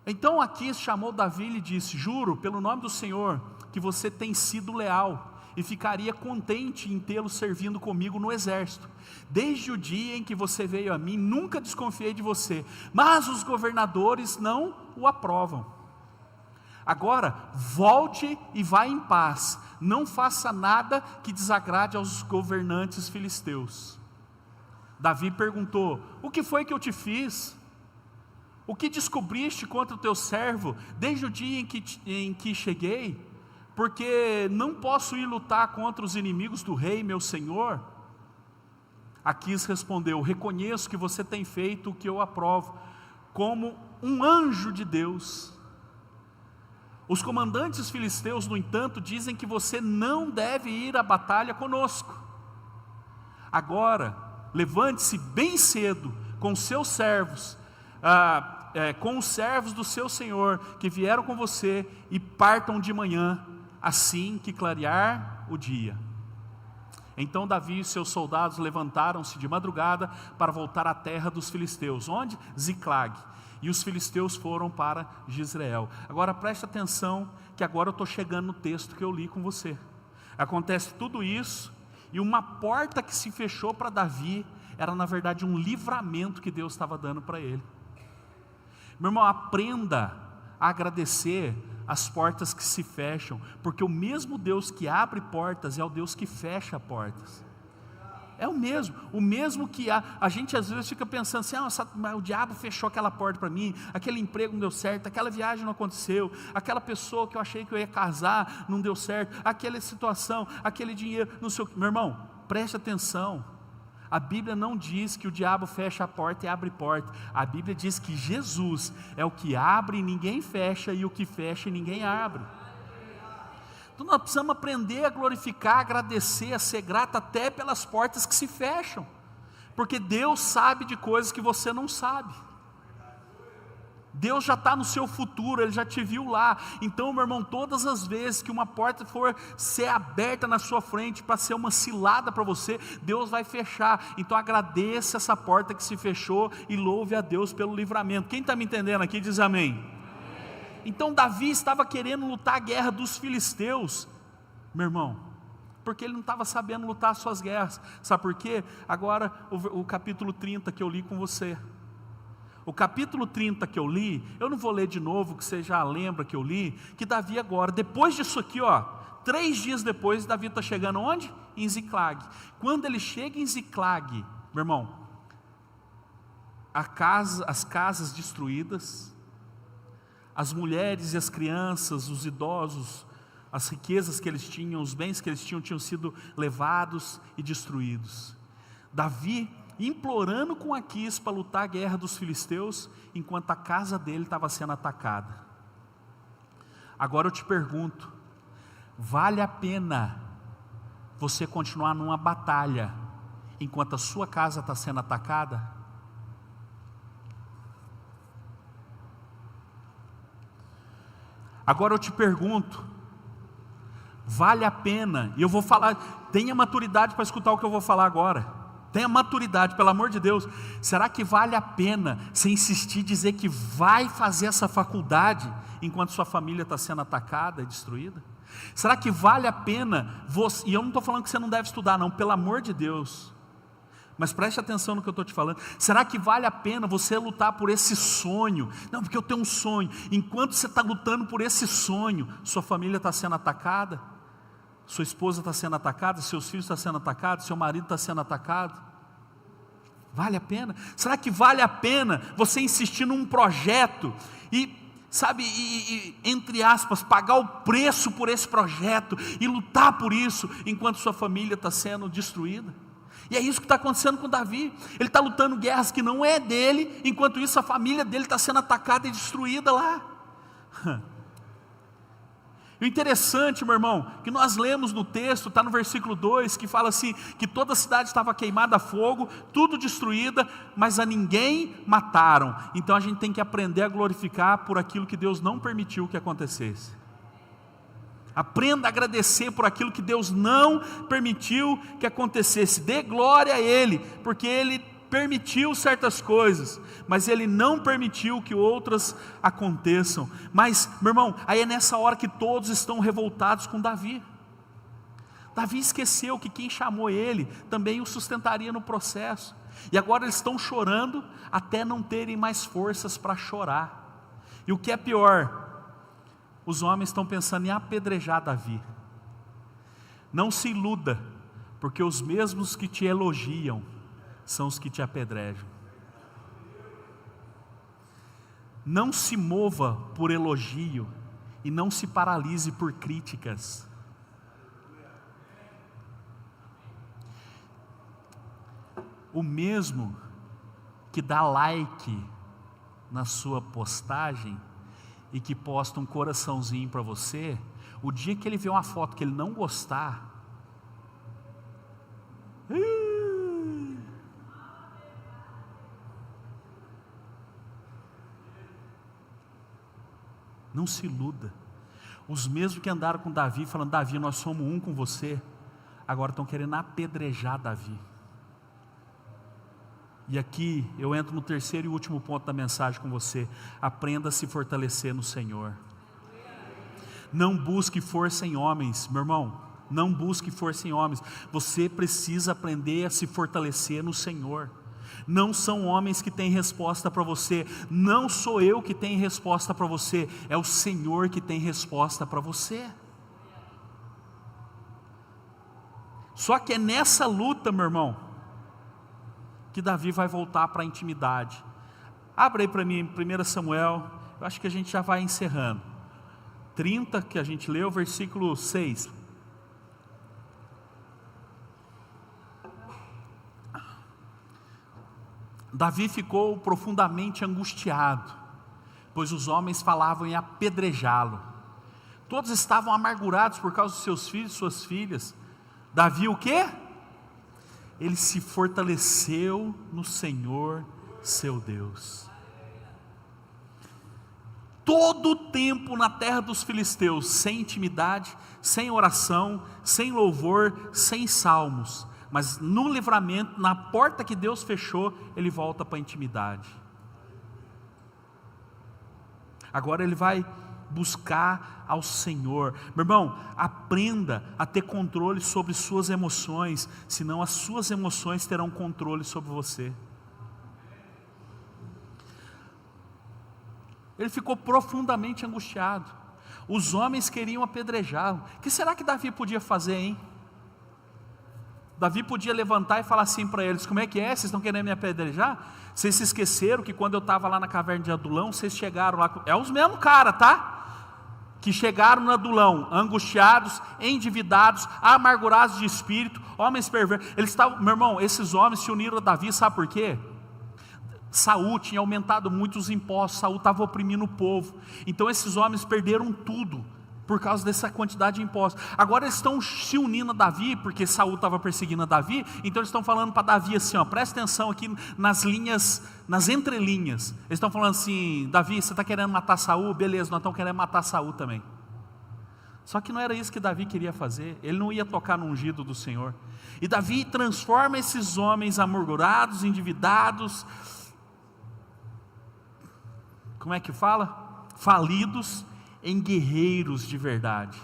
Então Aquis chamou Davi e lhe disse: juro pelo nome do Senhor que você tem sido leal e ficaria contente em tê-lo servindo comigo no exército. Desde o dia em que você veio a mim, nunca desconfiei de você, mas os governadores não o aprovam. Agora, volte e vá em paz, não faça nada que desagrade aos governantes filisteus. Davi perguntou: o que foi que eu te fiz? O que descobriste contra o teu servo, desde o dia em que cheguei? Porque não posso ir lutar contra os inimigos do rei, meu senhor? Aquis respondeu: reconheço que você tem feito o que eu aprovo, como um anjo de Deus. Os comandantes filisteus, no entanto, dizem que você não deve ir à batalha conosco. Agora, levante-se bem cedo com os seus servos, com os servos do seu senhor, que vieram com você, e partam de manhã, assim que clarear o dia. Então Davi e seus soldados levantaram-se de madrugada para voltar à terra dos filisteus. Onde? Ziclag. E os filisteus foram para Jezreel. Agora preste atenção, que agora eu estou chegando no texto que eu li com você. Acontece tudo isso, e uma porta que se fechou para Davi, era na verdade um livramento que Deus estava dando para ele. Meu irmão, aprenda a agradecer as portas que se fecham, porque o mesmo Deus que abre portas é o Deus que fecha portas. É o mesmo que a gente às vezes fica pensando assim: o diabo fechou aquela porta para mim, aquele emprego não deu certo, aquela viagem não aconteceu, aquela pessoa que eu achei que eu ia casar não deu certo, aquela situação, aquele dinheiro, não sei o que. Meu irmão, preste atenção, a Bíblia não diz que o diabo fecha a porta e abre porta, a Bíblia diz que Jesus é o que abre e ninguém fecha, e o que fecha e ninguém abre. Então nós precisamos aprender a glorificar, a agradecer, a ser grato até pelas portas que se fecham, porque Deus sabe de coisas que você não sabe. Deus já está no seu futuro, Ele já te viu lá. Então, meu irmão, todas as vezes que uma porta for ser aberta na sua frente para ser uma cilada para você, Deus vai fechar. Então agradeça essa porta que se fechou e louve a Deus pelo livramento. Quem está me entendendo aqui diz amém. Então Davi estava querendo lutar a guerra dos filisteus, meu irmão, porque ele não estava sabendo lutar as suas guerras. Sabe por quê? Agora o capítulo 30 que eu li com você. O capítulo 30 que eu li, eu não vou ler de novo, que você já lembra que eu li, que Davi agora, depois disso aqui, 3 dias depois, Davi está chegando onde? Em Ziclag. Quando ele chega em Ziclag, meu irmão, as casas destruídas, as mulheres e as crianças, os idosos, as riquezas que eles tinham, os bens que eles tinham sido levados e destruídos. Davi implorando com Aquis para lutar a guerra dos filisteus, enquanto a casa dele estava sendo atacada. Agora eu te pergunto, vale a pena você continuar numa batalha, enquanto a sua casa está sendo atacada? Agora eu te pergunto, vale a pena, e eu vou falar, tenha maturidade para escutar o que eu vou falar agora, tenha maturidade, pelo amor de Deus, será que vale a pena você insistir, dizer que vai fazer essa faculdade, enquanto sua família está sendo atacada e destruída? Será que vale a pena, e eu não estou falando que você não deve estudar não, pelo amor de Deus, Mas preste atenção no que eu estou te falando. Será que vale a pena você lutar por esse sonho? Não, porque eu tenho um sonho. Enquanto você está lutando por esse sonho, sua família está sendo atacada, sua esposa está sendo atacada, seus filhos estão sendo atacados, seu marido está sendo atacado. Vale a pena? Será que vale a pena você insistir num projeto e, sabe, entre aspas, pagar o preço por esse projeto e lutar por isso, enquanto sua família está sendo destruída? E é isso que está acontecendo com Davi. Ele está lutando guerras que não é dele, enquanto isso a família dele está sendo atacada e destruída lá. O interessante, meu irmão, que nós lemos no texto, está no versículo 2, que fala assim, que toda a cidade estava queimada a fogo, tudo destruída, mas a ninguém mataram. Então a gente tem que aprender a glorificar por aquilo que Deus não permitiu que acontecesse. Aprenda a agradecer por aquilo que Deus não permitiu que acontecesse. Dê glória a Ele, porque Ele permitiu certas coisas, mas Ele não permitiu que outras aconteçam. Mas, meu irmão, aí é nessa hora que todos estão revoltados com Davi. Davi esqueceu que quem chamou ele também o sustentaria no processo. E agora eles estão chorando até não terem mais forças para chorar. E o que é pior, os homens estão pensando em apedrejar Davi. Não se iluda, porque os mesmos que te elogiam são os que te apedrejam. Não se mova por elogio e não se paralise por críticas. O mesmo que dá like na sua postagem e que posta um coraçãozinho para você, o dia que ele vê uma foto que ele não gostar, não se iluda. Os mesmos que andaram com Davi, falando, Davi, nós somos um com você, agora estão querendo apedrejar Davi. E aqui eu entro no terceiro e último ponto da mensagem com você. Aprenda a se fortalecer no Senhor. Não busque força em homens, meu irmão. Não busque força em homens. Você precisa aprender a se fortalecer no Senhor. Não são homens que têm resposta para você. Não sou eu que tenho resposta para você. É o Senhor que tem resposta para você. Só que é nessa luta, meu irmão, que Davi vai voltar para a intimidade. Abra aí para mim, 1 Samuel, eu acho que a gente já vai encerrando. 30, que a gente leu, versículo 6. Davi ficou profundamente angustiado, pois os homens falavam em apedrejá-lo. Todos estavam amargurados por causa dos seus filhos e suas filhas. Davi o quê? Ele se fortaleceu no Senhor, seu Deus. Todo o tempo na terra dos filisteus, sem intimidade, sem oração, sem louvor, sem salmos. Mas no livramento, na porta que Deus fechou, ele volta para a intimidade. Agora ele vai buscar ao Senhor. Meu irmão, aprenda a ter controle sobre suas emoções, senão as suas emoções terão controle sobre você. Ele ficou profundamente angustiado. Os homens queriam apedrejá-lo. O que será que Davi podia fazer, hein? Davi podia levantar e falar assim para eles, como é que é? Vocês estão querendo me apedrejar? Vocês se esqueceram que quando eu estava lá na caverna de Adulão, vocês chegaram lá, é os mesmos caras, tá? Que chegaram no Adulão, angustiados, endividados, amargurados de espírito, homens perversos. Eles estavam, meu irmão, esses homens se uniram a Davi, sabe por quê? Saul tinha aumentado muito os impostos, Saul estava oprimindo o povo. Então esses homens perderam tudo por causa dessa quantidade de impostos. Agora eles estão se unindo a Davi, porque Saul estava perseguindo a Davi, então eles estão falando para Davi assim, ó, presta atenção aqui nas linhas, nas entrelinhas. Eles estão falando assim, Davi, você está querendo matar Saul? Beleza, nós estamos querendo matar Saul também. Só que não era isso que Davi queria fazer, ele não ia tocar no ungido do Senhor. E Davi transforma esses homens amargurados, endividados, como é que fala? Falidos, em guerreiros de verdade.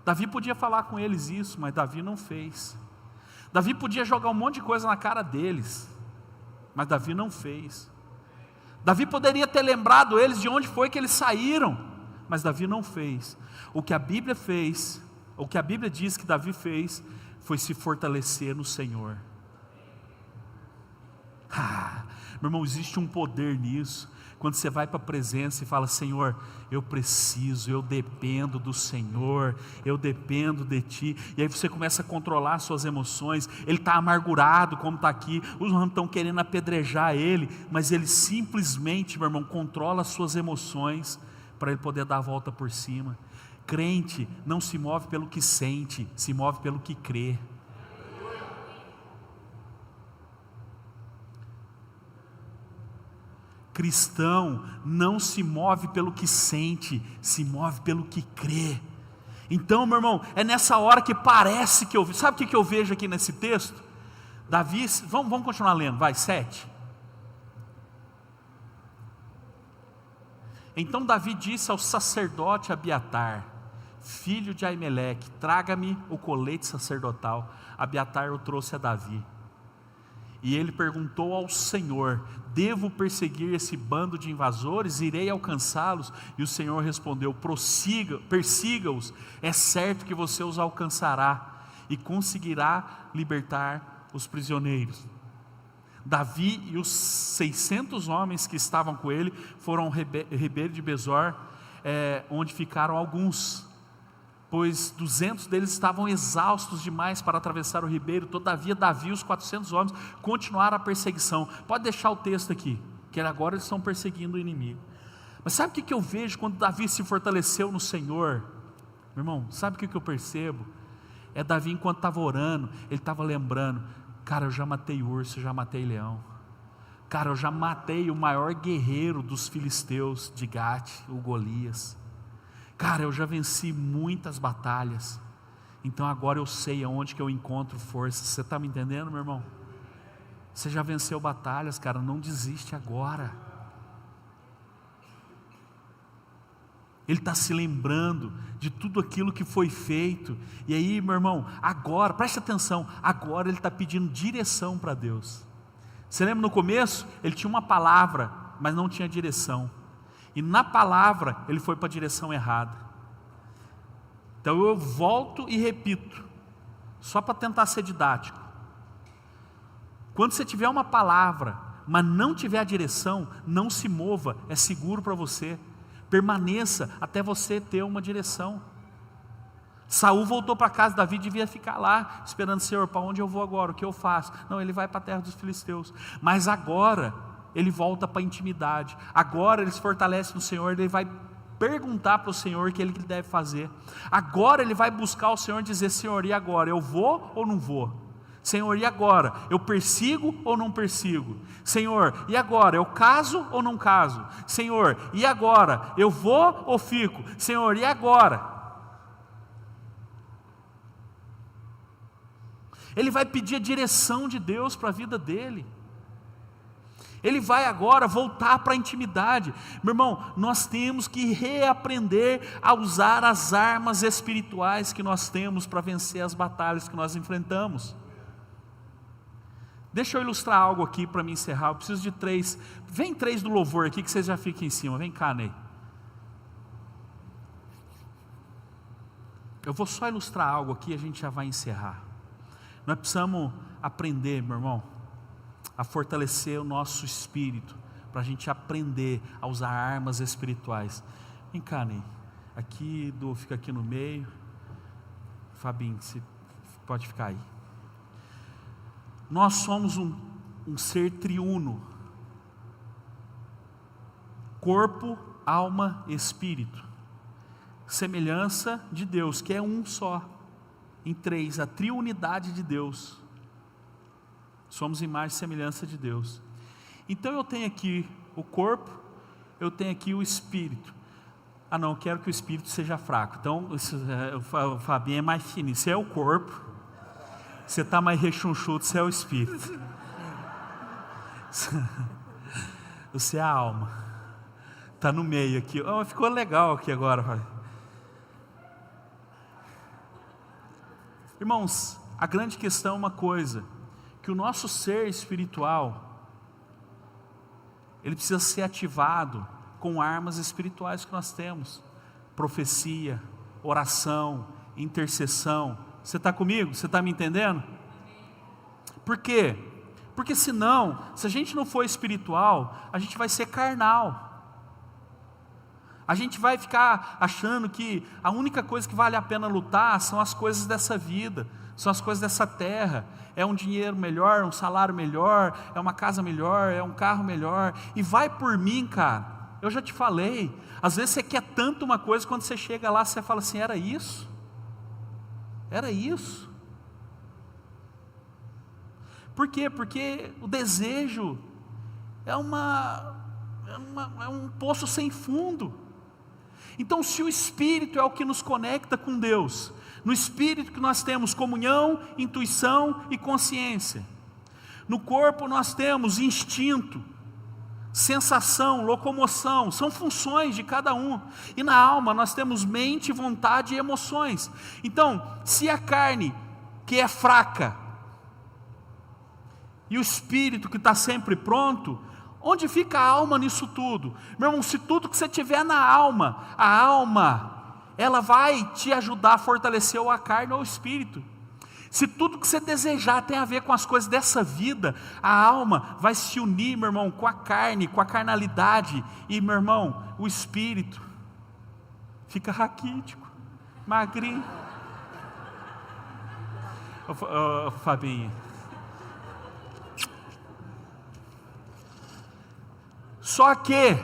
Davi podia falar com eles isso, mas Davi não fez. Davi podia jogar um monte de coisa na cara deles, mas Davi não fez. Davi poderia ter lembrado eles de onde foi que eles saíram, mas Davi não fez. O que a Bíblia fez, o que a Bíblia diz que Davi fez, foi se fortalecer no Senhor. Meu irmão, existe um poder nisso. Quando você vai para a presença e fala: Senhor, eu preciso, eu dependo do Senhor, eu dependo de Ti. E aí você começa a controlar suas emoções. Ele está amargurado como está aqui, os homens estão querendo apedrejar ele, mas ele simplesmente, meu irmão, controla as suas emoções para ele poder dar a volta por cima. Crente não se move pelo que sente, se move pelo que crê. Cristão não se move pelo que sente, se move pelo que crê. Então, meu irmão, é nessa hora que parece que eu vejo. Sabe o que eu vejo aqui nesse texto? Davi, vamos continuar lendo, vai, 7. Então Davi disse ao sacerdote Abiatar, filho de Aimeleque: traga-me o colete sacerdotal. Abiatar o trouxe a Davi. E ele perguntou ao Senhor: devo perseguir esse bando de invasores? Irei alcançá-los? E o Senhor respondeu: persiga-os, é certo que você os alcançará e conseguirá libertar os prisioneiros. Davi e os 600 homens que estavam com ele foram ao ribeiro de Besor, onde ficaram alguns, pois 200 deles estavam exaustos demais para atravessar o ribeiro. Todavia Davi e os 400 homens continuaram a perseguição. Pode deixar o texto aqui, que agora eles estão perseguindo o inimigo. Mas sabe o que eu vejo quando Davi se fortaleceu no Senhor? Meu irmão, sabe o que eu percebo? É Davi, enquanto estava orando, ele estava lembrando: cara, eu já matei urso, eu já matei leão. Cara, eu já matei o maior guerreiro dos filisteus de Gate, o Golias. Cara, eu já venci muitas batalhas, então agora eu sei aonde que eu encontro força. Você está me entendendo, meu irmão? Você já venceu batalhas, cara, não desiste agora. Ele está se lembrando de tudo aquilo que foi feito. E aí, meu irmão, agora, preste atenção, agora ele está pedindo direção para Deus. Você lembra no começo? Ele tinha uma palavra, mas não tinha direção. E na palavra, ele foi para a direção errada. Então eu volto e repito, só para tentar ser didático. Quando você tiver uma palavra, mas não tiver a direção, não se mova, é seguro para você. Permaneça até você ter uma direção. Saul voltou para casa, Davi devia ficar lá, esperando: Senhor, para onde eu vou agora? O que eu faço? Não, ele vai para a terra dos filisteus. Mas agora ele volta para a intimidade. Agora ele se fortalece no Senhor. Ele vai perguntar para o Senhor o que ele deve fazer. Agora ele vai buscar o Senhor e dizer: Senhor, e agora? Eu vou ou não vou? Senhor, e agora? Eu persigo ou não persigo? Senhor, e agora? Eu caso ou não caso? Senhor, e agora? Eu vou ou fico? Senhor, e agora? Ele vai pedir a direção de Deus para a vida dele. Ele vai agora voltar para a intimidade. Meu irmão, nós temos que reaprender a usar as armas espirituais que nós temos para vencer as batalhas que nós enfrentamos. Deixa eu ilustrar algo aqui para me encerrar. Eu preciso de 3. Vem 3 do louvor aqui que vocês já fiquem em cima. Vem cá, Ney. Eu vou só ilustrar algo aqui e a gente já vai encerrar. Nós precisamos aprender, meu irmão, a fortalecer o nosso espírito, para a gente aprender a usar armas espirituais. Vem cá, Ney. Aqui, Du, fica aqui no meio. Fabinho, você pode ficar aí. Nós somos um ser triuno. Corpo, alma e espírito. Semelhança de Deus, que é um só. Em 3, a triunidade de Deus. Somos imagem e semelhança de Deus. Então eu tenho aqui o corpo, eu tenho aqui o espírito. Ah não, eu quero que o espírito seja fraco. Então o Fabinho é mais fino. Isso é o corpo. Você está mais rechonchudo, você é o espírito. Você é a alma. Está no meio aqui. Oh, ficou legal aqui agora. Irmãos, a grande questão é uma coisa, que o nosso ser espiritual, ele precisa ser ativado com armas espirituais que nós temos. Profecia, oração, intercessão. Você está comigo? Você está me entendendo? Por quê? Porque senão, se a gente não for espiritual, a gente vai ser carnal. A gente vai ficar achando que a única coisa que vale a pena lutar são as coisas dessa vida, são as coisas dessa terra. É um dinheiro melhor, um salário melhor, é uma casa melhor, é um carro melhor. E vai por mim, cara. Eu já te falei, às vezes você quer tanto uma coisa, quando você chega lá, você fala assim, era isso? Era isso? Por quê? Porque o desejo é um poço sem fundo. Então, se o Espírito é o que nos conecta com Deus, no Espírito que nós temos comunhão, intuição e consciência. No corpo nós temos instinto, sensação, locomoção, são funções de cada um. E na alma nós temos mente, vontade e emoções. Então, se a carne, que é fraca, e o Espírito que está sempre pronto, onde fica a alma nisso tudo? Meu irmão, se tudo que você tiver na alma, a alma, ela vai te ajudar a fortalecer ou a carne ou o espírito. Se tudo que você desejar tem a ver com as coisas dessa vida, a alma vai se unir, meu irmão, com a carne, com a carnalidade. E, meu irmão, o espírito fica raquítico, magrinho. Ô, Fabinho. Só que,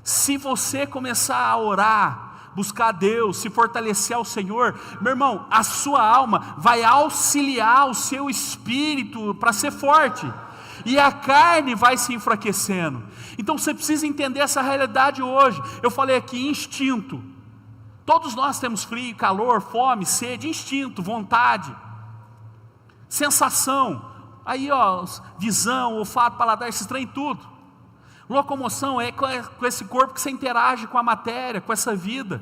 se você começar a orar, buscar a Deus, se fortalecer ao Senhor, meu irmão, a sua alma vai auxiliar o seu espírito para ser forte, e a carne vai se enfraquecendo. Então você precisa entender essa realidade hoje. Eu falei aqui, instinto. Todos nós temos frio, calor, fome, sede, instinto, vontade, sensação, aí ó, visão, olfato, paladar, esses trem tudo. Locomoção é com esse corpo que você interage com a matéria, com essa vida.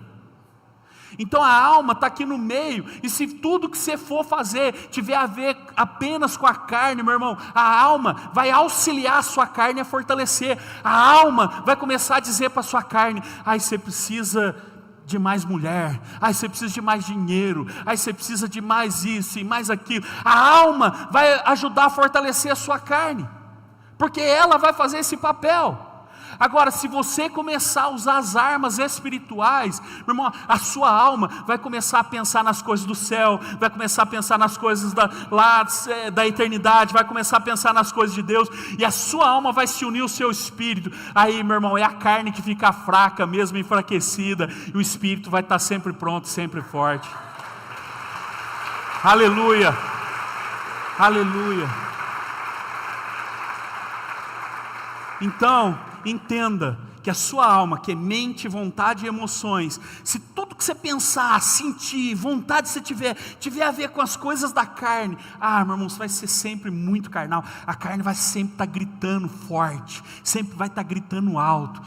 Então a alma está aqui no meio, e se tudo que você for fazer tiver a ver apenas com a carne, meu irmão, a alma vai auxiliar a sua carne a fortalecer. A alma vai começar a dizer para a sua carne, ai, você precisa de mais mulher, ai, você precisa de mais dinheiro, ai, você precisa de mais isso e mais aquilo. A alma vai ajudar a fortalecer a sua carne, porque ela vai fazer esse papel. Agora, se você começar a usar as armas espirituais, meu irmão, a sua alma vai começar a pensar nas coisas do céu, vai começar a pensar nas coisas da eternidade, vai começar a pensar nas coisas de Deus, e a sua alma vai se unir ao seu espírito. Aí, meu irmão, é a carne que fica fraca, mesmo enfraquecida, e o espírito vai estar sempre pronto, sempre forte. Aleluia, aleluia. Então, entenda que a sua alma, que é mente, vontade e emoções, se tudo que você pensar, sentir, vontade que você tiver a ver com as coisas da carne, meu irmão, você vai ser sempre muito carnal. A carne vai sempre estar gritando forte, sempre vai estar gritando alto.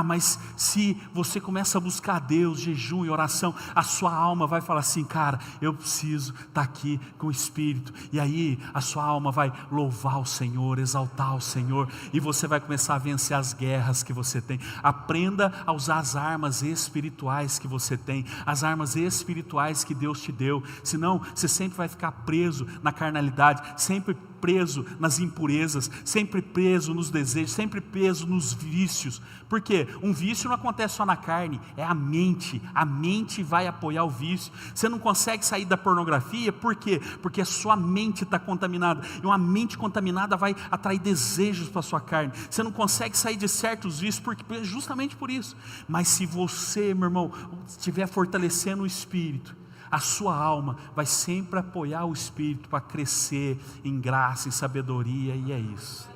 Mas se você começa a buscar a Deus, jejum e oração, a sua alma vai falar assim, cara, eu preciso estar aqui com o Espírito. E aí a sua alma vai louvar o Senhor, exaltar o Senhor, e você vai começar a vencer as guerras que você tem. Aprenda a usar as armas espirituais que você tem, as armas espirituais que Deus te deu. Senão você sempre vai ficar preso na carnalidade, sempre preso nas impurezas, sempre preso nos desejos, sempre preso nos vícios. Por quê? Um vício não acontece só na carne, é a mente vai apoiar o vício. Você não consegue sair da pornografia, por quê? Porque a sua mente está contaminada, e uma mente contaminada vai atrair desejos para a sua carne. Você não consegue sair de certos vícios, justamente por isso. Mas se você, meu irmão, estiver fortalecendo o Espírito, a sua alma vai sempre apoiar o Espírito para crescer em graça, em sabedoria, e é isso.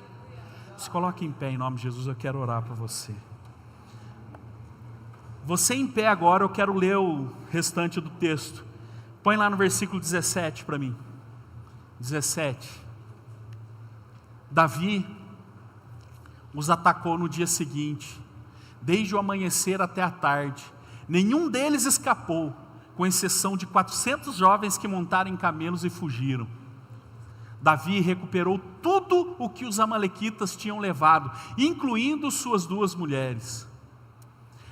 Se coloque em pé em nome de Jesus, eu quero orar para você. Você em pé agora, eu quero ler o restante do texto. Põe lá no versículo 17 para mim. 17. Davi os atacou no dia seguinte, desde o amanhecer até a tarde. Nenhum deles escapou. com exceção de 400 jovens que montaram em camelos e fugiram. Davi recuperou tudo o que os amalequitas tinham levado, incluindo suas 2 mulheres.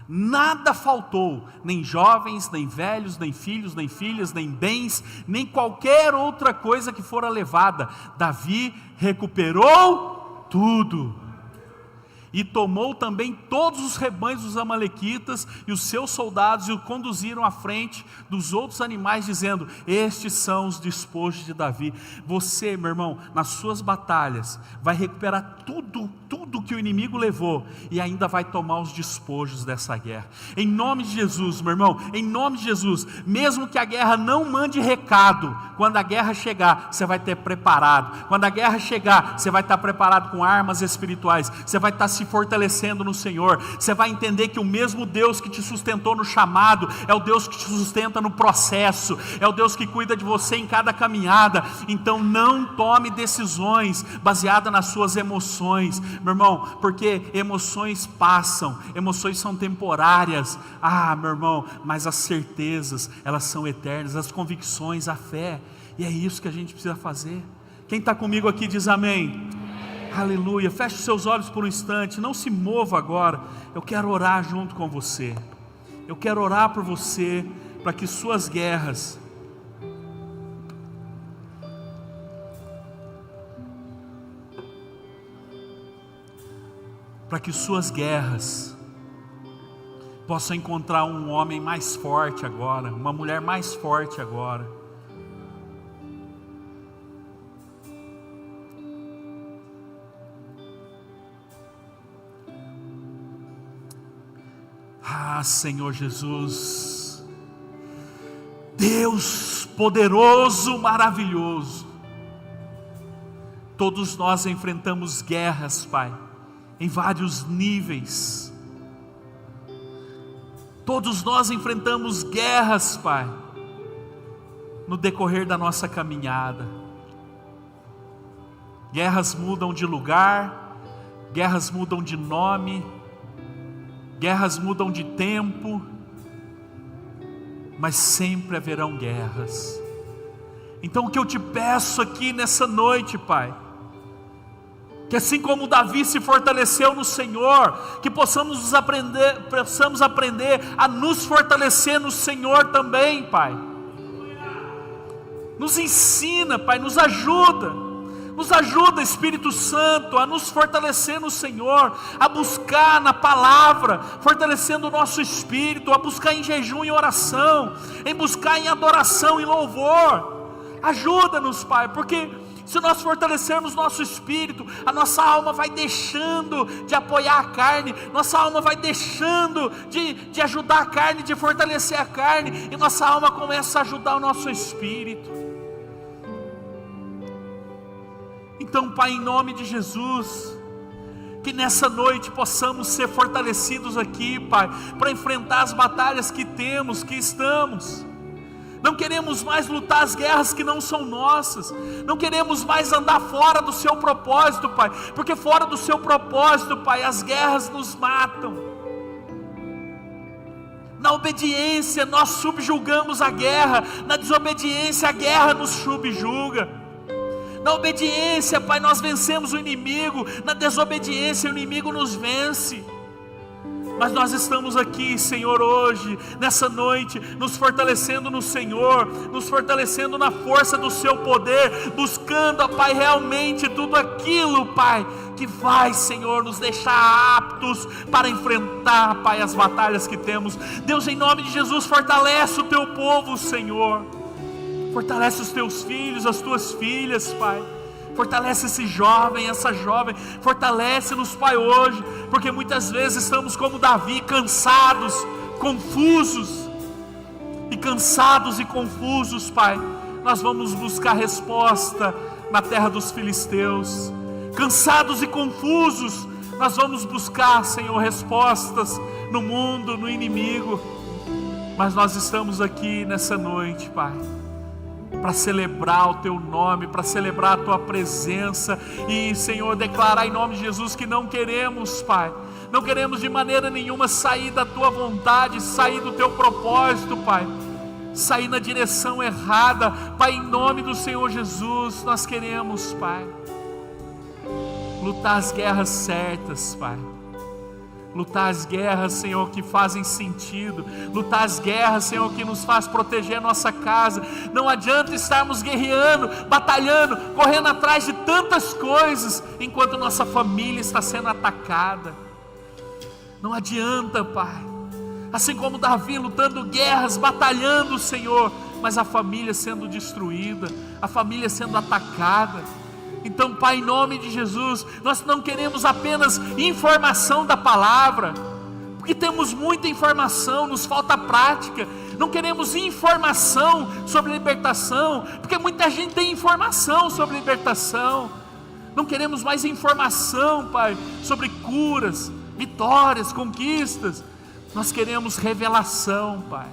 Nada faltou, nem jovens, nem velhos, nem filhos, nem filhas, nem bens, nem qualquer outra coisa que fora levada. Davi recuperou tudo. E tomou também todos os rebanhos dos amalequitas, e os seus soldados, e o conduziram à frente dos outros animais, dizendo: estes são os despojos de Davi. Você, meu irmão, nas suas batalhas, vai recuperar tudo que o inimigo levou, e ainda vai tomar os despojos dessa guerra, em nome de Jesus, meu irmão, em nome de Jesus. Mesmo que a guerra não mande recado, quando a guerra chegar, você vai ter preparado. Quando a guerra chegar, você vai estar preparado com armas espirituais, você vai estar se fortalecendo no Senhor. Você vai entender que o mesmo Deus que te sustentou no chamado é o Deus que te sustenta no processo, é o Deus que cuida de você em cada caminhada. Então não tome decisões baseadas nas suas emoções, meu irmão, porque emoções passam, emoções são temporárias, meu irmão, mas as certezas, elas são eternas, as convicções, a fé, e é isso que a gente precisa fazer. Quem está comigo aqui diz amém. Aleluia. Feche os seus olhos por um instante, não se mova agora. Eu quero orar junto com você. Eu quero orar por você, para que suas guerras possam encontrar um homem mais forte agora, uma mulher mais forte agora. Senhor Jesus, Deus poderoso, maravilhoso, todos nós enfrentamos guerras, Pai, em vários níveis. Todos nós enfrentamos guerras, Pai, no decorrer da nossa caminhada. Guerras mudam de lugar, guerras mudam de nome, guerras mudam de tempo, mas sempre haverão guerras. Então o que eu te peço aqui nessa noite, Pai, que assim como Davi se fortaleceu no Senhor, que possamos aprender a nos fortalecer no Senhor também, Pai. Nos ensina, Pai, nos ajuda, Espírito Santo, a nos fortalecer no Senhor, a buscar na palavra, fortalecendo o nosso espírito, a buscar em jejum e oração, em buscar em adoração e louvor. Ajuda-nos, Pai, porque se nós fortalecermos nosso espírito, a nossa alma vai deixando de apoiar a carne, nossa alma vai deixando de ajudar a carne, de fortalecer a carne, e nossa alma começa a ajudar o nosso espírito. Então, Pai, em nome de Jesus, que nessa noite possamos ser fortalecidos aqui, Pai, para enfrentar as batalhas que temos, que estamos. Não queremos mais lutar as guerras que não são nossas, não queremos mais andar fora do seu propósito, Pai, porque fora do seu propósito, Pai, as guerras nos matam. Na obediência nós subjugamos a guerra, na desobediência a guerra nos subjuga. Na obediência, Pai, nós vencemos o inimigo, na desobediência o inimigo nos vence. Mas nós estamos aqui, Senhor, hoje, nessa noite, nos fortalecendo no Senhor, nos fortalecendo na força do seu poder, buscando, Pai, realmente tudo aquilo, Pai, que vai, Senhor, nos deixar aptos para enfrentar, Pai, as batalhas que temos. Deus, em nome de Jesus, fortalece o teu povo, Senhor. Fortalece os teus filhos, as tuas filhas, Pai. Fortalece esse jovem, essa jovem. Fortalece-nos, Pai, hoje, porque muitas vezes estamos como Davi, cansados, confusos. E cansados e confusos, Pai, nós vamos buscar resposta na terra dos filisteus. Cansados e confusos, nós vamos buscar, Senhor, respostas no mundo, no inimigo. Mas nós estamos aqui nessa noite, Pai, para celebrar o teu nome, para celebrar a tua presença e, Senhor, declarar em nome de Jesus que não queremos, Pai, não queremos de maneira nenhuma sair da tua vontade, sair do teu propósito, Pai, sair na direção errada. Pai, em nome do Senhor Jesus, nós queremos, Pai, lutar as guerras certas, Pai. Lutar as guerras, Senhor, que fazem sentido. Lutar as guerras, Senhor, que nos faz proteger a nossa casa. Não adianta estarmos guerreando, batalhando, correndo atrás de tantas coisas, enquanto nossa família está sendo atacada. Não adianta, Pai. Assim como Davi lutando guerras, batalhando, Senhor, mas a família sendo destruída, a família sendo atacada. Então, Pai, em nome de Jesus, nós não queremos apenas informação da palavra, porque temos muita informação, nos falta prática. Não queremos informação sobre libertação, porque muita gente tem informação sobre libertação. Não queremos mais informação, Pai, sobre curas, vitórias, conquistas. Nós queremos revelação, Pai,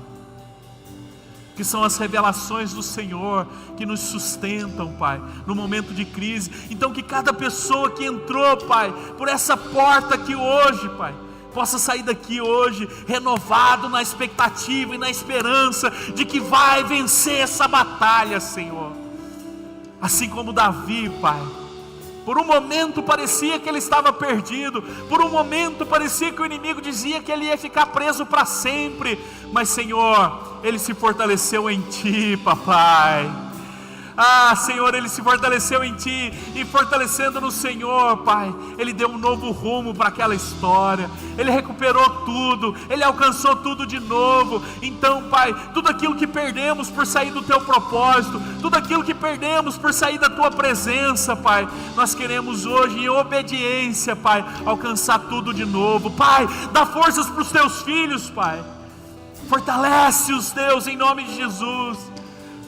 que são as revelações do Senhor que nos sustentam, Pai, no momento de crise. Então que cada pessoa que entrou, Pai, por essa porta aqui hoje, Pai, possa sair daqui hoje renovado na expectativa e na esperança de que vai vencer essa batalha, Senhor. Assim como Davi, Pai, por um momento parecia que ele estava perdido, por um momento parecia que o inimigo dizia que ele ia ficar preso para sempre, mas, Senhor, ele se fortaleceu em Ti, Papai. Senhor, ele se fortaleceu em Ti, e fortalecendo no Senhor, Pai, ele deu um novo rumo para aquela história, ele recuperou tudo, ele alcançou tudo de novo. Então, Pai, tudo aquilo que perdemos por sair do Teu propósito, tudo aquilo que perdemos por sair da Tua presença, Pai, nós queremos hoje, em obediência, Pai, alcançar tudo de novo. Pai, dá forças para os Teus filhos, Pai, fortalece-os, Deus, em nome de Jesus,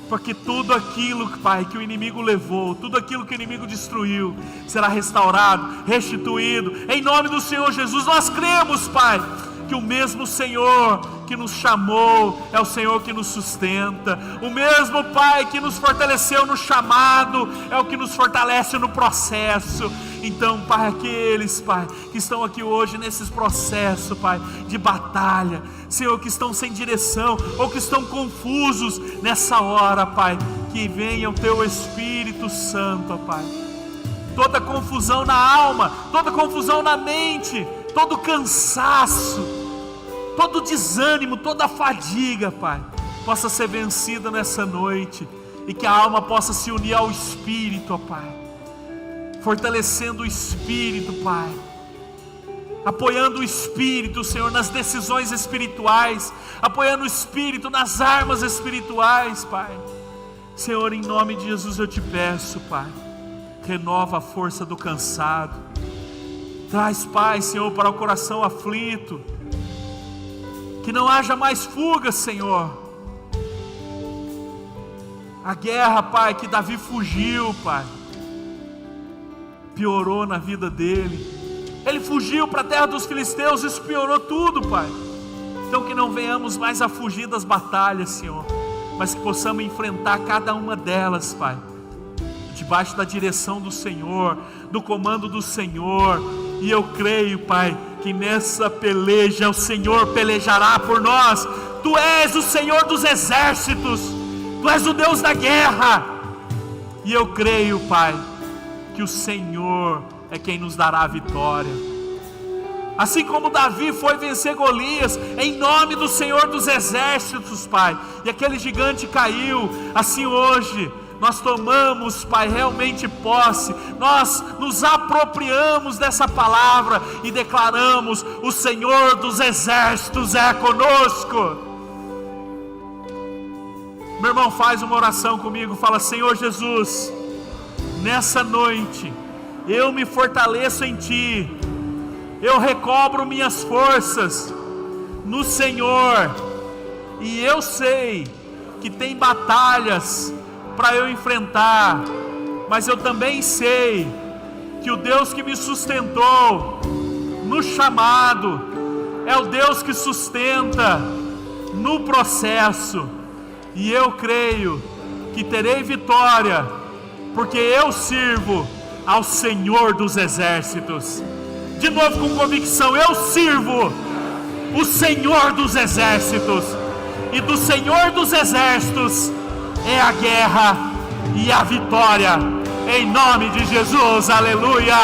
porque tudo aquilo, Pai, que o inimigo levou, tudo aquilo que o inimigo destruiu, será restaurado, restituído, em nome do Senhor Jesus. Nós cremos, Pai, que o mesmo Senhor que nos chamou é o Senhor que nos sustenta. O mesmo, Pai, que nos fortaleceu no chamado é o que nos fortalece no processo. Então, Pai, aqueles, Pai, que estão aqui hoje nesses processos, Pai, de batalha, Senhor, que estão sem direção ou que estão confusos nessa hora, Pai, que venha o Teu Espírito Santo, Pai. Toda confusão na alma, toda confusão na mente, todo cansaço, todo desânimo, toda fadiga, Pai, possa ser vencida nessa noite, e que a alma possa se unir ao Espírito, ó Pai, fortalecendo o Espírito, Pai, apoiando o Espírito, Senhor, nas decisões espirituais, apoiando o Espírito nas armas espirituais, Pai. Senhor, em nome de Jesus eu Te peço, Pai, renova a força do cansado, traz paz, Senhor, para o coração aflito, que não haja mais fuga, Senhor. A guerra, Pai, que Davi fugiu, Pai, piorou na vida dele. Ele fugiu para a terra dos filisteus, isso piorou tudo, Pai. Então que não venhamos mais a fugir das batalhas, Senhor, mas que possamos enfrentar cada uma delas, Pai, debaixo da direção do Senhor, do comando do Senhor. E eu creio, Pai, que nessa peleja o Senhor pelejará por nós. Tu és o Senhor dos exércitos, Tu és o Deus da guerra. E eu creio, Pai, que o Senhor é quem nos dará a vitória. Assim como Davi foi vencer Golias, em nome do Senhor dos exércitos, Pai, e aquele gigante caiu, assim hoje nós tomamos, Pai, realmente posse, nós nos apropriamos dessa palavra e declaramos: o Senhor dos exércitos é conosco. Meu irmão, faz uma oração comigo, fala: Senhor Jesus, nessa noite eu me fortaleço em Ti, eu recobro minhas forças no Senhor, e eu sei que tem batalhas para eu enfrentar, mas eu também sei que o Deus que me sustentou no chamado é o Deus que sustenta no processo, e eu creio que terei vitória, porque eu sirvo ao Senhor dos exércitos. De novo com convicção: eu sirvo o Senhor dos exércitos. e do Senhor dos Exércitos é a guerra e a vitória, em nome de Jesus, aleluia.